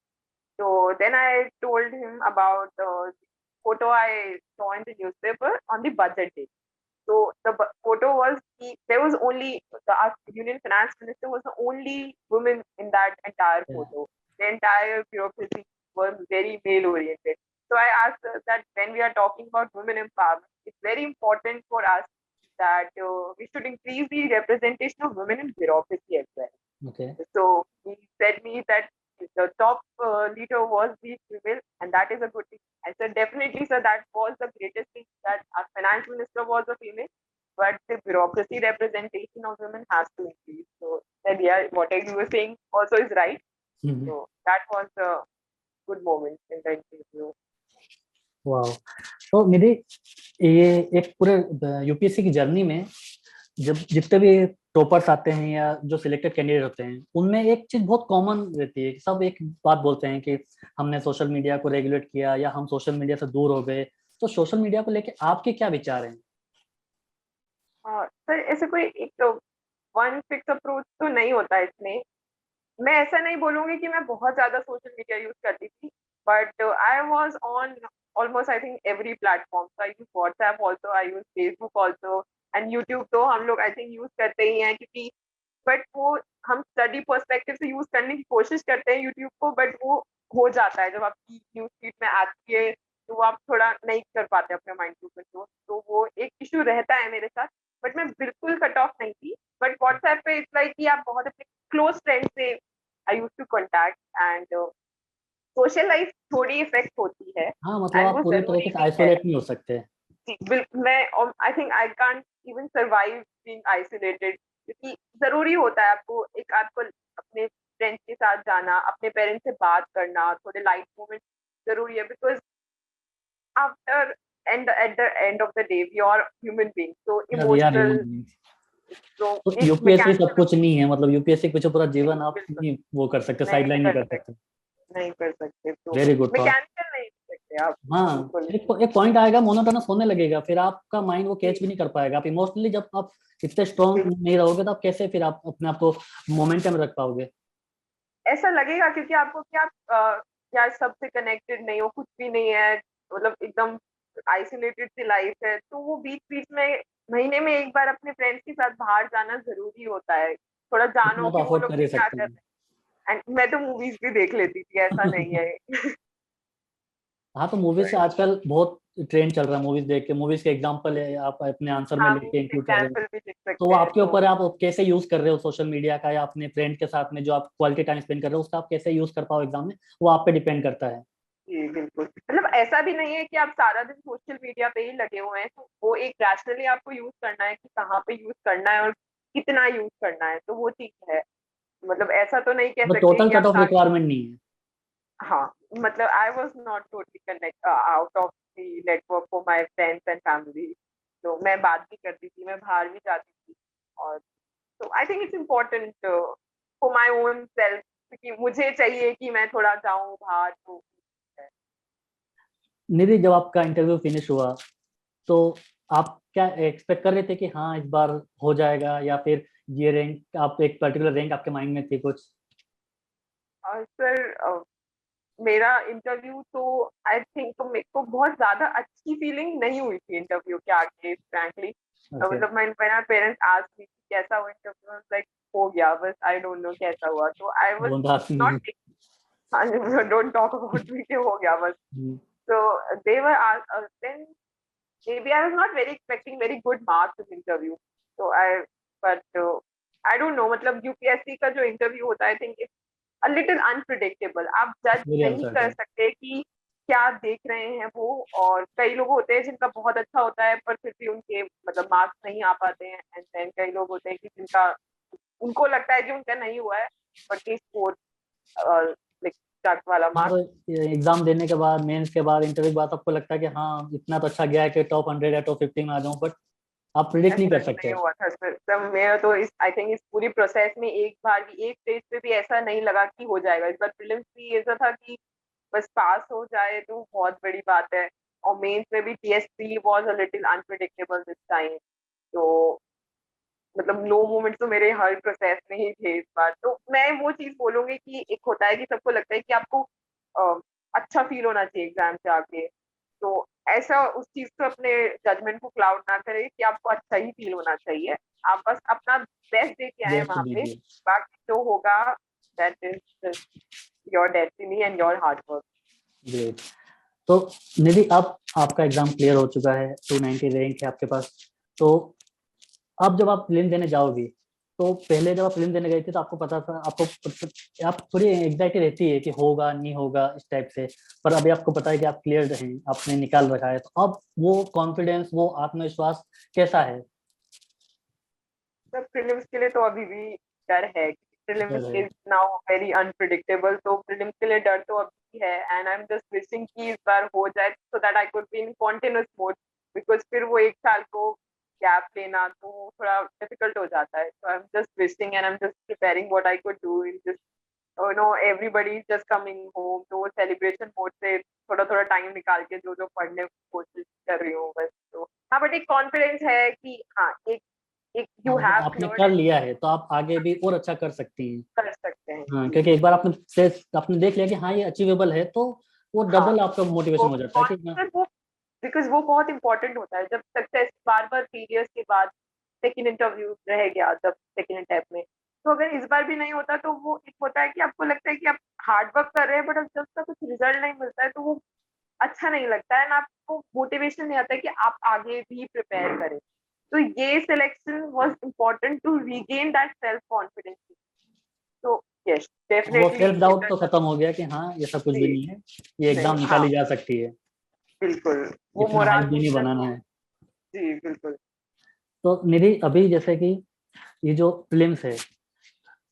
So then I told him about the photo I saw in the newspaper on the budget day. So the photo was there was only our Union Finance Minister was the only woman in that entire photo. The entire bureaucracy was very male oriented. So I asked her that when we are talking about women empowerment, it's very important for us that we should increase the representation of women in bureaucracy as well. Okay. So he said me that the top leader was the female, and that is a good thing. I said definitely, sir, that was the greatest thing that our finance minister was a female, but the bureaucracy representation of women has to increase. So said yeah, what you were saying also is right. So that was the good moments in the interview. वाह। तो निधि, ये एक पूरे UPSC की journey में जब जितने भी टॉपर्स आते हैं या जो सिलेक्टेड कैंडिडेट होते हैं, उनमें एक चीज बहुत कॉमन रहती है, सब एक बात बोलते हैं कि हमने सोशल मीडिया को रेगुलेट किया या हम सोशल मीडिया से दूर हो गए। तो सोशल मीडिया को लेके आपके क्या विचार हैं? सर ऐसे कोई एक वन फिक्स अप्रोच तो नहीं होता इसमें। मैं ऐसा नहीं बोलूंगी कि मैं बहुत ज्यादा सोशल मीडिया यूज करती थी, but I was on almost I think every platform. I use WhatsApp also, I use Facebook also, and YouTube तो हम लोग आई थिंक यूज करते ही हैं, क्योंकि बट वो हम स्टडी पर्सपेक्टिव से यूज करने की कोशिश करते हैं यूट्यूब को, बट वो हो जाता है जब आपकी न्यूज फीड में आती है तो आप थोड़ा नहीं कर पाते अपने माइंड को कंट्रोल, तो वो एक इशू रहता है मेरे साथ। बट मैं बिल्कुल कट ऑफ नहीं थी। बट व्हाट्सएप पे इट्स लाइक कि आप बहुत अपने क्लोज फ्रेंड से I use to contact, and social life थोड़ी इफेक्ट होती है, हाँ, मतलब एंड आप वो पूरे तरीके जरूरी से भी है। आइसोलेट नहीं हो सकते। जी, मैं आई think I can't even survive being isolated, क्योंकि जरूरी होता है आपको एक आपको अपने फ्रेंड्स के साथ जाना, अपने पेरेंट्स से बात करना, थोड़े लाइट मोमेंट जरूरी है, because after and at the end of the day we are human being, तो या we are emotional, human beings. तो तो एक यूपीएससी सब मैकेनिज्म कुछ नहीं है, मतलब यूपीएससी कुछ पूरा जीवन आप बिल्कुल नहीं वो कर सकते, नहीं साइडलाइन नहीं कर कर सकते, सकते। नहीं कर सकते, तो वेरी गुड। तो मैकेनिकल नहीं कर सकते आप। हाँ, बिल्कुल एक पॉइंट आएगा, मोनोटोनस होने लगेगा, फिर आपका माइंड वो कैच जी, भी नहीं कर पाएगा। आप इमोशनली जब आप इतने स्ट्रांग बिल्कुल नहीं रहोगे तो आप कैसे फिर आप अपने आप को मोमेंटम रख पाओगे? ऐसा लगेगा, क्योंकि आपको क्या क्या सबसे कनेक्टेड नहीं हो, कुछ भी नहीं है, मतलब एकदम आइसोलेटेड सी लाइफ है, तो वो बीच बीच में महीने में एक बार अपने फ्रेंड्स के साथ बाहर जाना जरूरी होता है, थोड़ा इतना जानो तो कि वो अफोर्ड लोग कर भी ही क्या सकते कर हैं। रहे हैं। एंड मैं तो मूवीज भी देख लेती थी, ऐसा नहीं है। हाँ, तो मूवीज से आजकल बहुत ट्रेंड चल रहा है, मूवीज देख के, मूवीज के एग्जांपल है आप अपने आंसर में हाँ, लेके मूवीज इंक्लूड कर रहे हो। एग्जाम्पल भी लिख तो वो सकते हैं, आपके तो ऊपर है, आप कैसे यूज कर रहे हो सोशल मीडिया का या अपने फ्रेंड के साथ में जो आप क्वालिटी टाइम स्पेंड कर रहे हो उसका आप कैसे यूज कर पाओ एग्जाम में, वो आप पे डिपेंड करता है। जी बिल्कुल, मतलब ऐसा भी नहीं है कि आप सारा दिन सोशल मीडिया पे ही लगे हुए हैं, तो वो एक रैशनली आपको यूज करना है कि कहाँ पे यूज करना है और कितना यूज करना है, तो वो चीज है। मतलब ऐसा तो नहीं कह मतलब सकते टोटल कि कट आप ऑफ सारे, रिक्वायरमेंट नहीं है। हाँ, मतलब आई was not totally connect out of the network for my friends and family, तो मैं बात भी करती थी, मैं बाहर भी जाती थी, और तो I think it's important for my own self, क्योंकि मुझे चाहिए कि मैं थोड़ा जाऊं बाहर, तो निधि, जब आपका इंटरव्यू फिनिश हुआ तो आप क्या एक्सपेक्ट कर रहे थे कि हाँ इस बार हो जाएगा, या फिर ये रैंक, आप एक पर्टिकुलर रैंक आपके माइंड में थी कुछ? सर मेरा इंटरव्यू तो आई थिंक मेरे को बहुत ज्यादा अच्छी फीलिंग नहीं हुई थी इंटरव्यू के आगे, फ्रैंकली। ओके। मतलब मेरा पेरेंट्स आज भी कैसा हुआ इंटरव्यू, लाइक हो गया बस, आई डोंट नो कैसा हुआ, तो I was don't ask me. Not, don't talk about me, हो गया बस। So they were then maybe I was not very expecting very good marks in interview. So but I don't know. मतलब UPSC का जो interview होता है, I think it's a little unpredictable. आप जज वेरी नहीं कर अनसर्टेन। सकते कि क्या देख रहे हैं वो, और कई लोग होते हैं जिनका बहुत अच्छा होता है पर फिर भी उनके मतलब मार्क्स नहीं आ पाते हैं, एंड देन कई लोग होते हैं कि जिनका उनको लगता है कि उनका नहीं हुआ है बट दे स्कोर लाइक चक वाला हाँ, मार्क्स। तो एग्जाम देने के बाद, मेंस के बाद, इंटरव्यू के बाद आपको लगता है कि हाँ इतना तो अच्छा गया है कि टॉप 100 या टॉप 50 में आ जाऊं, बट आप प्रिडिक्ट नहीं ऐसा कर नहीं सकते। हुआ था सर, तब मेरा तो इस आई थिंक इस पूरी प्रोसेस में एक बार भी एक स्टेज पे भी ऐसा नहीं लगा कि हो जाएगा। इस बार प्रीलिम्स भी ऐसा था कि बस पास हो जाए तो बहुत बड़ी बात है, और मेंस में भी TS three was a little unpredictable this time, तो मतलब लो मोमेंट्स तो मेरे हर प्रोसेस में ही थे इस बार। तो मैं वो चीज बोलूंगी कि एक होता है कि सबको लगता है कि आपको अच्छा फील होना चाहिए एग्जाम से आके, तो ऐसा उस चीज को अपने जजमेंट को क्लाउड ना करे कि आपको अच्छा ही फील होना चाहिए। आप बस अपना बेस्ट दे के आए बेस्ट वहां पे, दीजिए। बाकी जो होगा that is your destiny and your hard work. Great. तो निधि, अब आपका एग्जाम क्लियर हो चुका है, 290 रैंक है आपके पास। तो अब जब आप प्रीलिम देने जाओगे, तो पहले जब आप प्रीलिम देने गए थे तो आपको पता था, आपको आप थोड़ी एंग्जाइटी रहती है कि होगा नहीं होगा इस टाइप से, पर अभी आपको पता है कि आप क्लियर हैं, आपने निकाल रखा है, तो अब वो कॉन्फिडेंस, वो आत्मविश्वास कैसा है? सब प्रीलिम्स के लिए तो अभी भी डर है, prelims Correct. Is now very unpredictable, तो प्रीलिम्स के लिए डर तो अभी है, and I am just wishing कि इस बार हो जाए so that I could be in continuous mode, because फिर वो एक साल को गैप लेना तो थोड़ा डिफिकल्ट हो जाता है. So I am just wishing and I am just preparing what I could do in this, everybody just coming home, तो वो सेलिब्रेशन मोड से थोड़ा थोड़ा टाइम निकाल के जो जो पढ़ने की कोशिश कर रही हूँ बस. तो हाँ, बट एक कॉन्फिडेंस है कि हाँ, एक एक हाँ, यू मतलब हैव आपने क्लियर्ड कर एंड लिया है तो आप आगे भी और अच्छा कर सकती हैं। कर सकते हैं. हाँ, जी. क्योंकि एक बार आपने देख लिया कि हाँ ये अचीवेबल है, तो वो हाँ, डबल आपका मोटिवेशन वो हो जाता है कि हाँ। कॉन्फिडेंस वो, बिकॉज वो बहुत इंपॉर्टेंट होता है. जब सक्सेस बार बार फेलियर्स के बाद सेकंड इंटरव्यू रह गया, जब सेकंड अटेम्प्ट में, तो अगर इस बार भी नहीं होता तो वो एक होता है कि आपको लगता है कि आप हार्ड वर्क कर रहे हैं, बट जब तक कुछ रिजल्ट नहीं मिलता है तो वो अच्छा नहीं लगता है ना, आपको मोटिवेशन नहीं आता है कि आप आगे भी प्रिपेयर करें. तो ये selection was important to regain that self confidence. तो यस, वो डेफिनेटली सेल्फ डाउट इट तो खत्म हो गया कि हाँ ये सब कुछ भी नहीं है, ये नहीं, एग्जाम हाँ, निकाली जा सकती है, बिल्कुल, वो इतना हाइप मोराल भी नहीं बूस्टर बनाना तो. है। जी, बिल्कुल. तो निधि, अभी जैसे कि ये जो फिल्म्स है,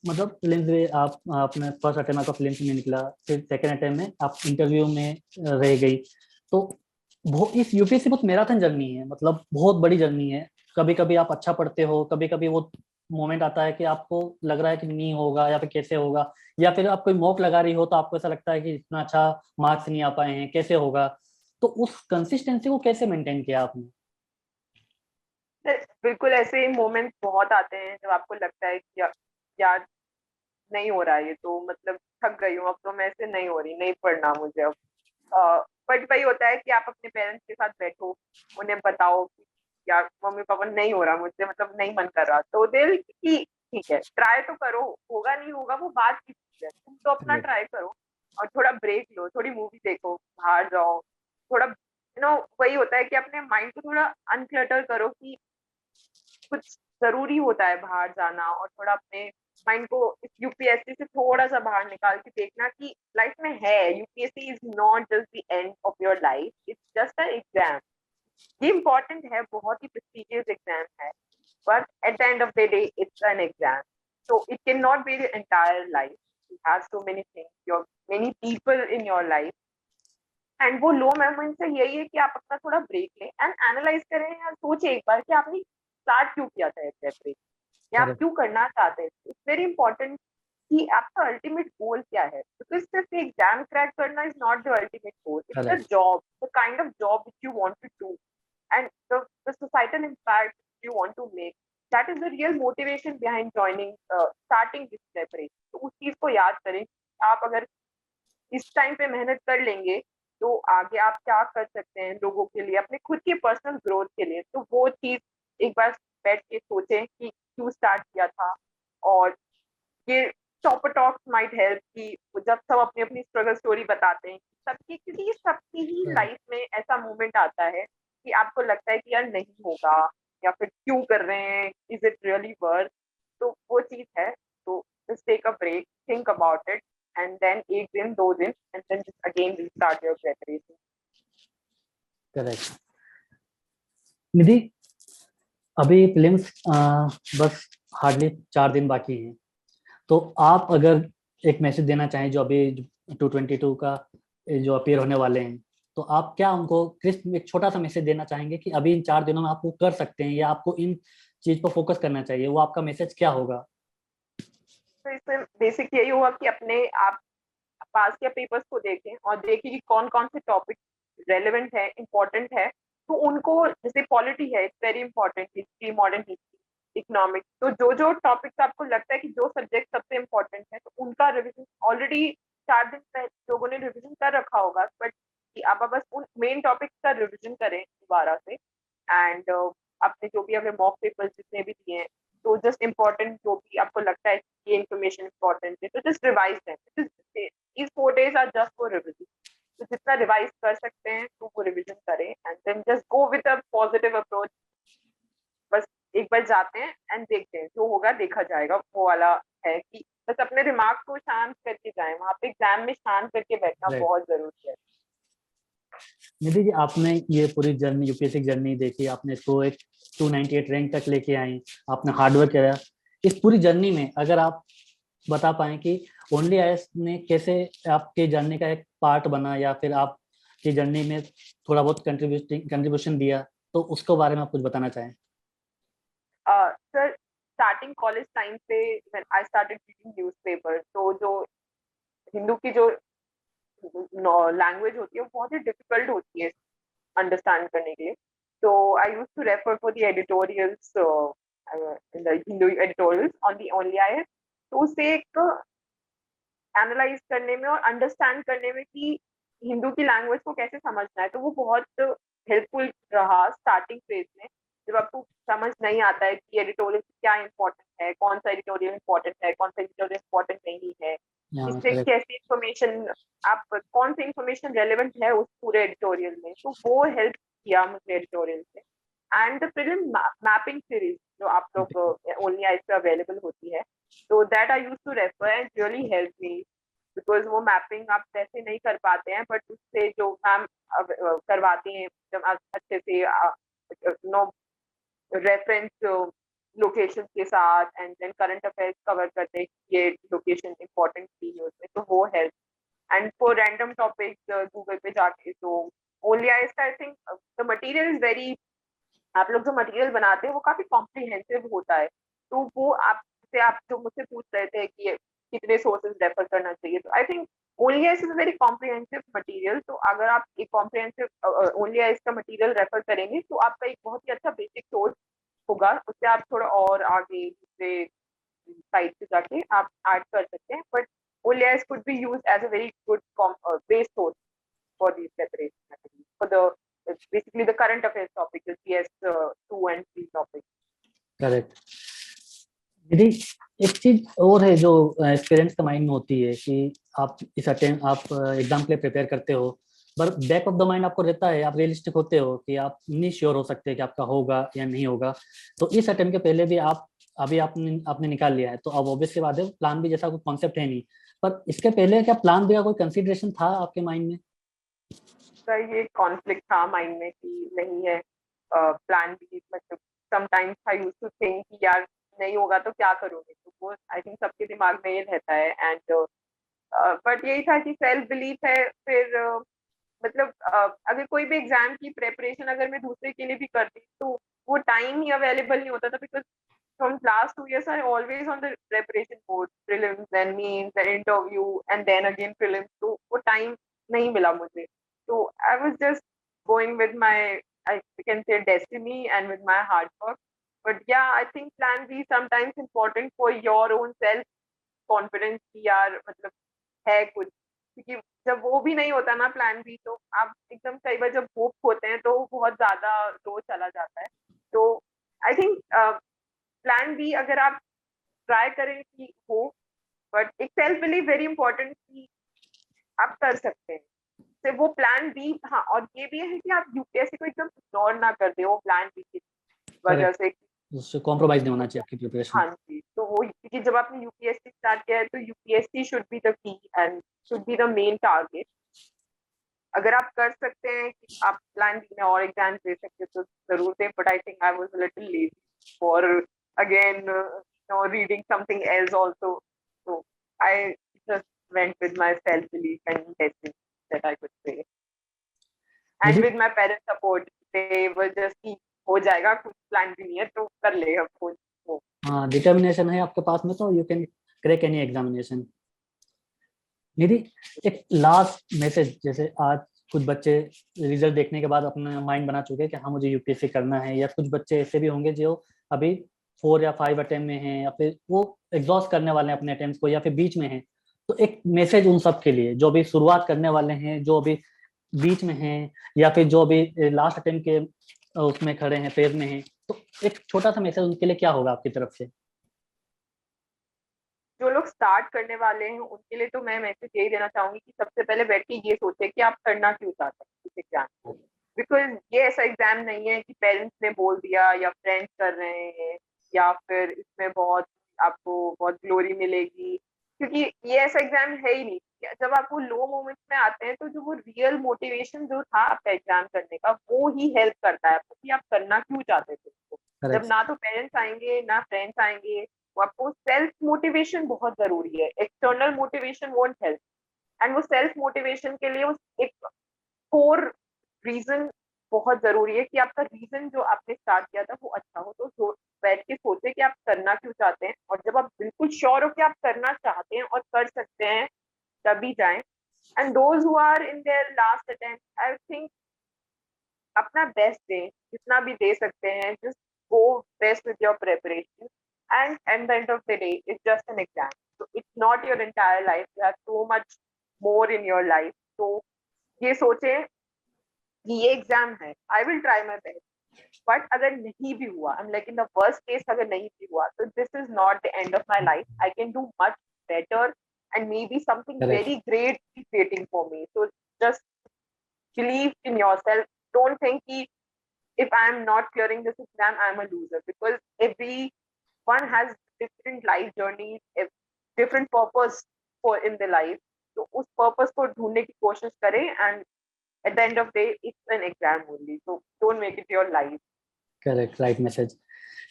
मतलब फिल्म्स में आपने फर्स्ट अटेम्प्ट आपका फिल्म्स में निकला, फिर सेकंड अटेम्प्ट में आप इंटरव्यू में रह गई, तो इस यूपीएससी बहुत मैराथन जर्नी है, मतलब बहुत बड़ी जर्नी है। कभी कभी आप अच्छा पढ़ते हो, कभी कभी वो मोमेंट आता है कि आपको लग रहा है कि नहीं होगा या फिर कैसे होगा, या फिर आप कोई मॉक लगा रही हो तो आपको ऐसा लगता है कि इतना अच्छा मार्क्स नहीं आ पाए हैं, कैसे होगा। तो उस कंसिस्टेंसी को कैसे मेंटेन किया आपने? बिल्कुल ऐसे मोमेंट्स बहुत आते हैं जब आपको लगता है कि यार नहीं हो रहा है ये, तो मतलब थक गई हूँ अब, तो मैं ऐसे नहीं हो रही, नहीं पढ़ना मुझे अब. बट वही होता है कि आप अपने पेरेंट्स के साथ बैठो, उन्हें बताओ कि यार मम्मी पापा नहीं हो रहा मुझसे, मतलब नहीं मन कर रहा, तो दिल की ठीक है, ट्राई तो करो, होगा नहीं होगा वो बात की चीज है, तुम तो अपना करेक्ट। ट्राई करो. और थोड़ा ब्रेक लो, थोड़ी मूवी देखो, बाहर जाओ, थोड़ा वही होता है कि अपने माइंड को थोड़ा अनक्लटर करो, कि कुछ जरूरी होता है बाहर जाना, और थोड़ा अपने माइंड को इस यूपीएससी से थोड़ा सा बाहर निकाल के देखना कि लाइफ में है, UPSC is not just the end of your life, it's just a exam. ये इम्पोर्टेंट है, बहुत ही प्रेस्टिजियस एग्जाम है, but at the end of the day it's an exam, so it cannot be the entire life. You have so many things, your many people in your life, and वो लो moment से यही है कि आप अपना थोड़ा break लें and analyse करें, या सोचें एक बार कि आपने स्टार्ट क्यों किया था एग्जाम ब्रेक, या आप करेक्ट। क्यों करना चाहते हैं. इट्स वेरी इंपॉर्टेंट कि आपका अल्टीमेट गोल क्या है, बिकॉज सिर्फ एग्जाम क्रैक करना is not the ultimate goal, it's a correct. Job, the kind of job which you want to do, and the societal impact you want to make, that is the real motivation behind joining, starting this preparation. तो उस चीज को याद करें. आप अगर इस time पे मेहनत कर लेंगे तो आगे आप क्या कर सकते हैं लोगों के लिए, अपने खुद की पर्सनल ग्रोथ के लिए, तो वो चीज एक बार बैठ के सोचें कि क्यों स्टार्ट किया था. और ये टॉपर टॉक्स माइट हेल्प, कि जब सब अपनी अपनी स्ट्रगल स्टोरी बताते हैं सबकी, क्योंकि ये सबकी ही लाइफ में ऐसा मोमेंट आता है कि आपको लगता है कि यार नहीं होगा, या फिर क्यों कर रहे हैं, इज इट रियली वर्थ. तो वो चीज है. तो just take a break, think about it, and then एक दिन दो दिन, and then again restart your preparation. Correct. Nidhi, अभी फिल्म्स बस हार्डली 4 दिन बाकी हैं, तो आप अगर एक मैसेज देना चाहें जो अभी 222 का जो अपीयर होने वाले हैं, तो आप क्या उनको क्रिस्प एक छोटा सा मैसेज देना चाहेंगे कि अभी इन 4 दिनों में आप वो कर सकते हैं या आपको इन चीज पर फोकस करना चाहिए, वो आपका मैसेज क्या होगा? तो इसमें बेसिक यही हुआ कि अपने आप पास के पेपर्स को देखें और देखें कि कौन कौन से टॉपिक रेलेवेंट है, इम्पोर्टेंट है, तो उनको, जैसे पॉलिटी है, it's very important, history, modern history, economics, तो जो जो टॉपिक्स आपको लगता है कि जो सब्जेक्ट सबसे इम्पोर्टेंट है, तो उनका रिविजन ऑलरेडी 4 दिन पहले लोगों ने रिविजन कर रखा होगा, बट आप बस उन मेन टॉपिक्स का रिविजन करें दोबारा से. एंड अपने जो भी अगर मॉक पेपर्स जितने भी दिए हैं, तो जस्ट इम्पोर्टेंट जो भी आपको लगता है ये इन्फॉर्मेशन इम्पोर्टेंट है, तो जस्ट रिवाइज दें. these 4 days are just for revision. तो जितना रिवाइज कर सकते हैं तो वो रिविजन करें, and then just go with a positive approach. बस एक बार जाते हैं एंड देखते हैं, जो होगा देखा जाएगा, वो वाला है कि बस अपने दिमाग को शांत करके जाएं. वहां पे एग्जाम में शांत करके बैठना राइट। बहुत जरूरी है. निधि जी, आपने ये पूरी जर्नी, यूपीएससी जर्नी देखी, आपने इसको एक 298 रैंक तक लेके आई, आपने हार्डवर्क किया, इस पूरी जर्नी में अगर आप बता पाएं कि ओनली आईएएस ने कैसे आपके जर्नी का एक पार्ट बना, या फिर आपकी जर्नी में थोड़ा बहुत कंट्रीब्यूशन दिया, तो उसके बारे में आप कुछ बताना चाहें। सर, स्टार्टिंग कॉलेज टाइम पे when I started reading newspaper, तो जो हिंदू की जो लैंग्वेज होती है वो बहुत ही डिफिकल्ट होती है अंडरस्टैंड करने के लिए। तो I use to refer for the editorials in the Hindu editorials on the only I. तो उससे एक एनालाइज करने में और अंडरस्टैंड करने में कि हिंदू की लैंग्वेज को कैसे समझना है, तो वो बहुत हेल्पफुल रहा स्टार्टिंग फेज में। जब आपको समझ नहीं आता है कि एडिटोरियल क्या इंपॉर्टेंट है, कौन सा एडिटोरियल इंपॉर्टेंट है, कौन सा एडिटोरियल इंपॉर्टेंट नहीं है, हाँ, इससे करेक्ट। कैसी इंफॉर्मेशन, आप कौन सी इंफॉर्मेशन रेलेवेंट है उस पूरे एडिटोरियल में, तो वो हेल्प किया मुझे एडिटोरियल से। And the film mapping series जो आप लोग ओनली आइज पे अवेलेबल होती है, तो that I use to refer and really help me, because वो मैपिंग आप वैसे नहीं कर पाते हैं, बट उससे जो मैम करवाती हैं जब अच्छे से नो रेफरेंस लोकेशन के साथ, and then current affairs cover करते हैं कि ये लोकेशन इंपॉर्टेंट थी न्यूज में, तो वो help. And for random topics Google पे जाके, तो only I think the material is very, आप लोग जो मटेरियल बनाते हैं वो काफी कॉम्प्रिहेंसिव होता है। तो वो आपसे, आप जो मुझसे पूछ रहे थे कि कितने सोर्सेज रेफर करना चाहिए, तो I think only ice is very comprehensive material. तो अगर आप एक कॉम्प्रिहेंसिव ओनली आइस का मटेरियल रेफर करेंगे तो आपका एक बहुत ही अच्छा बेसिक सोर्स होगा, उससे आप थोड़ा और आगे दूसरे साइट पे जाके आप ऐड कर सकते हैं। But only ice could be use as a very good base source for these preparation activities, for the basically the current affairs topic, the CS2 and 3 topics. Correct. यदि एक चीज और है जो स्टूडेंट्स के माइंड में होती है कि आप एग्जाम के लिए प्रिपेयर करते हो, पर बैक ऑफ द माइंड आपको रहता है, आप रियलिस्टिक होते हो कि आप नहीं श्योर हो सकते कि आपका होगा या नहीं होगा। तो इस अटेम्प्ट के पहले भी अभी आपने निकाल लिया है, तो अब ऑब्वियस सी बात है, प्लान भी जैसा कोई कॉन्सेप्ट है नहीं, पर इसके पहले क्या प्लान बी का कोई कंसिडरेशन था आपके माइंड में? तो ये कॉन्फ्लिक्ट था माइंड में कि नहीं है प्लान बी, मतलब sometimes I use to think कि यार नहीं होगा तो क्या करोगे, तो वो आई थिंक सबके दिमाग में ये रहता है। एंड बट यही था कि सेल्फ बिलीफ है। फिर मतलब अगर कोई भी एग्जाम की प्रेपरेशन अगर मैं दूसरे के लिए भी करती तो वो टाइम ही अवेलेबल नहीं होता था, because from last 2 years I always on the preparation mode, prelims then means then interview and then again prelims, तो वो time नहीं मिला मुझे। तो I was just going with my, I can say, destiny and with my hard work. But yeah, I think plan B sometimes important for your own self confidence कि यार मतलब है कुछ, क्योंकि जब वो भी नहीं होता ना प्लान बी, तो आप एकदम कई बार जब होप होते हैं तो बहुत ज्यादा लो चला जाता है। तो आई थिंक प्लान बी अगर आप ट्राई करें कि हो, बट एक सेल्फ बिलीव वेरी इंपॉर्टेंट कि आप कर सकते हैं। सिर्फ वो प्लान बी, हाँ, और ये भी है कि आप यूपीएससी को एकदम इग्नोर ना कर दे वो प्लान बी की वजह करेक्ट। से। उससे कॉम्प्रोमाइज नहीं होना चाहिए आपकी प्रिपरेशन। हाँ जी, तो वो क्योंकि जब आपने यूपीएससी स्टार्ट किया है तो UPSC should be the key and should be the main target. अगर आप कर सकते हैं कि आप प्लान बी में और एग्जाम दे सकते तो जरूर दें, but I think I was a little lazy for again reading something else also. So I just went with my self-belief and destiny, that I could say. And यदि with my parents' support, they were just कि हो जाएगा, कुछ plan भी नहीं है तो कर ले अब कुछ वो। हाँ, डिटर्मिनेशन है आपके पास में, तो you can crack any examination. Nidhi, एक लास्ट मैसेज, जैसे आज कुछ बच्चे रिजल्ट देखने के बाद अपना माइंड बना चुके हैं कि हाँ मुझे यूपीएससी करना है, या कुछ बच्चे ऐसे भी होंगे जो अभी 4 या 5 अटेम्प्ट में हैं, या फिर वो एग्जॉस्ट करने वाले हैं अपने अटेम्प्ट को, या फिर बीच में हैं। तो एक मैसेज उन सब के लिए जो अभी शुरुआत करने वाले हैं, जो अभी बीच में हैं, या फिर जो अभी लास्ट अटेम्प्ट के उसमें खड़े हैं, फेज में हैं, तो एक छोटा सा मैसेज उनके लिए क्या होगा आपकी तरफ से? जो लोग स्टार्ट करने वाले हैं उनके लिए तो मैं मैसेज यही देना चाहूंगी कि सबसे पहले बैठ के ये सोचे कि आप करना क्यों चाहते हैं इस एग्जाम को। बिकॉज ये ऐसा एग्जाम नहीं है कि पेरेंट्स ने बोल दिया या फ्रेंड्स कर रहे हैं या फिर इसमें बहुत आपको बहुत ग्लोरी मिलेगी, क्योंकि ये ऐसा एग्जाम है ही नहीं। जब आप वो लो मोमेंट्स में आते हैं तो जो वो रियल मोटिवेशन जो था आपका एग्जाम करने का, वो ही हेल्प करता है आपको कि आप करना क्यों चाहते थे उसको। जब करेक्ट। ना तो पेरेंट्स आएंगे ना फ्रेंड्स आएंगे, आपको, आपको सेल्फ मोटिवेशन बहुत जरूरी है, external motivation won't help. And वो सेल्फ मोटिवेशन के लिए वो एक कोर रीजन बहुत जरूरी है कि आपका रीजन जो आपने स्टार्ट किया था वो अच्छा हो। तो बैठ के सोचे कि आप करना क्यों चाहते हैं, और जब आप बिल्कुल श्योर हो कि आप करना चाहते हैं और कर सकते हैं, तभी जाएं। And those who are in their last attempt, I think अपना बेस्ट दें, जितना भी दे सकते हैं, just go best with your preparation. And at the end of the day it's just an exam, so it's not your entire life, you have so much more in your life। तो ये सोचें कि ये exam है, आई will try my best, but अगर नहीं भी हुआ, I am like in the worst case अगर नहीं भी हुआ, तो this is not the end of my life, I can do much better and may be something correct. Very great is waiting for me. So just believe in yourself, don't think कि if I am not clearing this exam I am a loser, because everyone has different life journeys, different purpose for in the life। तो उस purpose को ढूंढने की कोशिश करें, and at the end of the day it's an exam only, so don't make it your life। Correct, right message.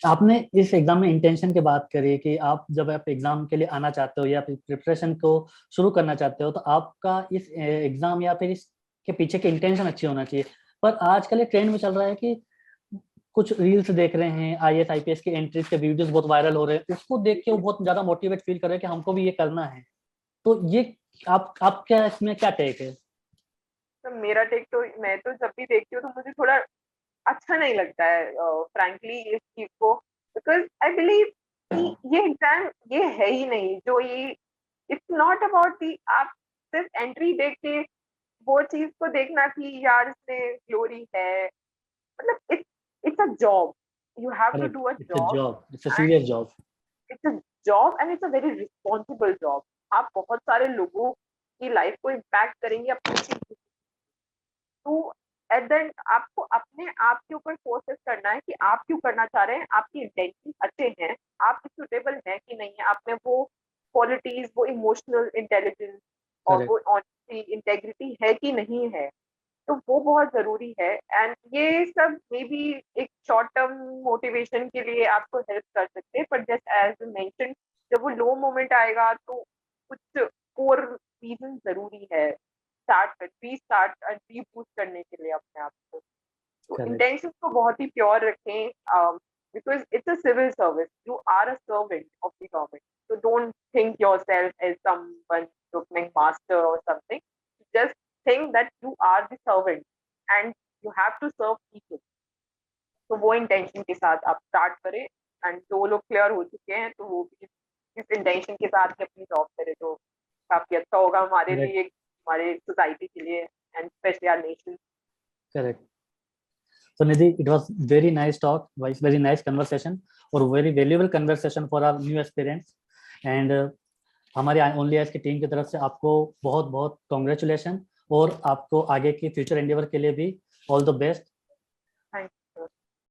आपने इस exam में इंटेंशन की बात करी कि आप जब आप एग्जाम के लिए आना चाहते हो या फिर प्रिपरेशन को शुरू करना चाहते हो, तो आपका इस एग्जाम या फिर इसके पीछे की इंटेंशन अच्छी होना चाहिए। पर आजकल एक ट्रेंड में चल रहा है कि कुछ रील्स देख रहे हैं, आईएएस आईपीएस के एंट्रीज के वीडियोस बहुत वायरल हो रहे हैं, उसको देख के वो बहुत ज्यादा मोटिवेट फील कर रहे हैं कि हमको भी ये करना है। तो ये आप क्या इसमें क्या टेक है? तो मेरा टेक तो, मैं तो जब भी देखती हूँ तो मुझे थोड़ा अच्छा नहीं लगता है फ्रैंकली इस चीज को, बिकॉज आई बिलीव कि ये एग्जाम ये है ही नहीं जो ये, इट्स नॉट अबाउट दी आप सिर्फ एंट्री देख के वो चीज को देखना कि यार इसमें ग्लोरी है, मतलब it's a job, you have to correct, do a it's a job, job, it's a and serious job. It's a job and it's a very responsible job. आप बहुत सारे लोगों की लाइफ को इम्पैक्ट करेंगे अपने, तो एट द एंड आपको अपने आप के ऊपर फोकस करना है कि आप क्यों करना चाह रहे हैं, आपकी इंटेंशन अच्छे हैं, आप सुटेबल हैं कि नहीं है, आप में वो क्वालिटीज, वो इमोशनल इंटेलिजेंस और करेक्ट, वो ऑनेस्टी इंटेग्रिटी है कि नहीं है। तो वो बहुत जरूरी है। एंड ये सब मे बी एक शॉर्ट टर्म मोटिवेशन के लिए आपको हेल्प कर सकते हैं, बट जस्ट एज मेंशन, जब वो लो मोमेंट आएगा तो कुछ कोर रीजन जरूरी है रीस्टार्ट एंड रीबूस्ट करने के लिए अपने आप को। तो करेक्ट, इंटेंशन को बहुत ही प्योर रखें, because it's a civil service, you are a servant of the government, so don't think yourself as someone looking master or something, just think that you are the servant and you have to serve people। तो वो intention के साथ आप start करें, and जो लोग clear हो चुके हैं तो वो भी इस इंटेंशन के साथ ही अपनी जॉब करें, तो काफी अच्छा होगा हमारे करेक्ट, लिए, हमारे सोसाइटी के लिए, and specially our nation. Correct. So Nidhi, it was very nice talk, very nice conversation, और very valuable conversation for our new aspirants। And हमारे ओनली आइज की टीम की तरफ से आपको बहुत बहुत कॉन्ग्रेचुलेशन, और आपको आगे की फ्यूचर एंडेवर के लिए भी ऑल द बेस्ट।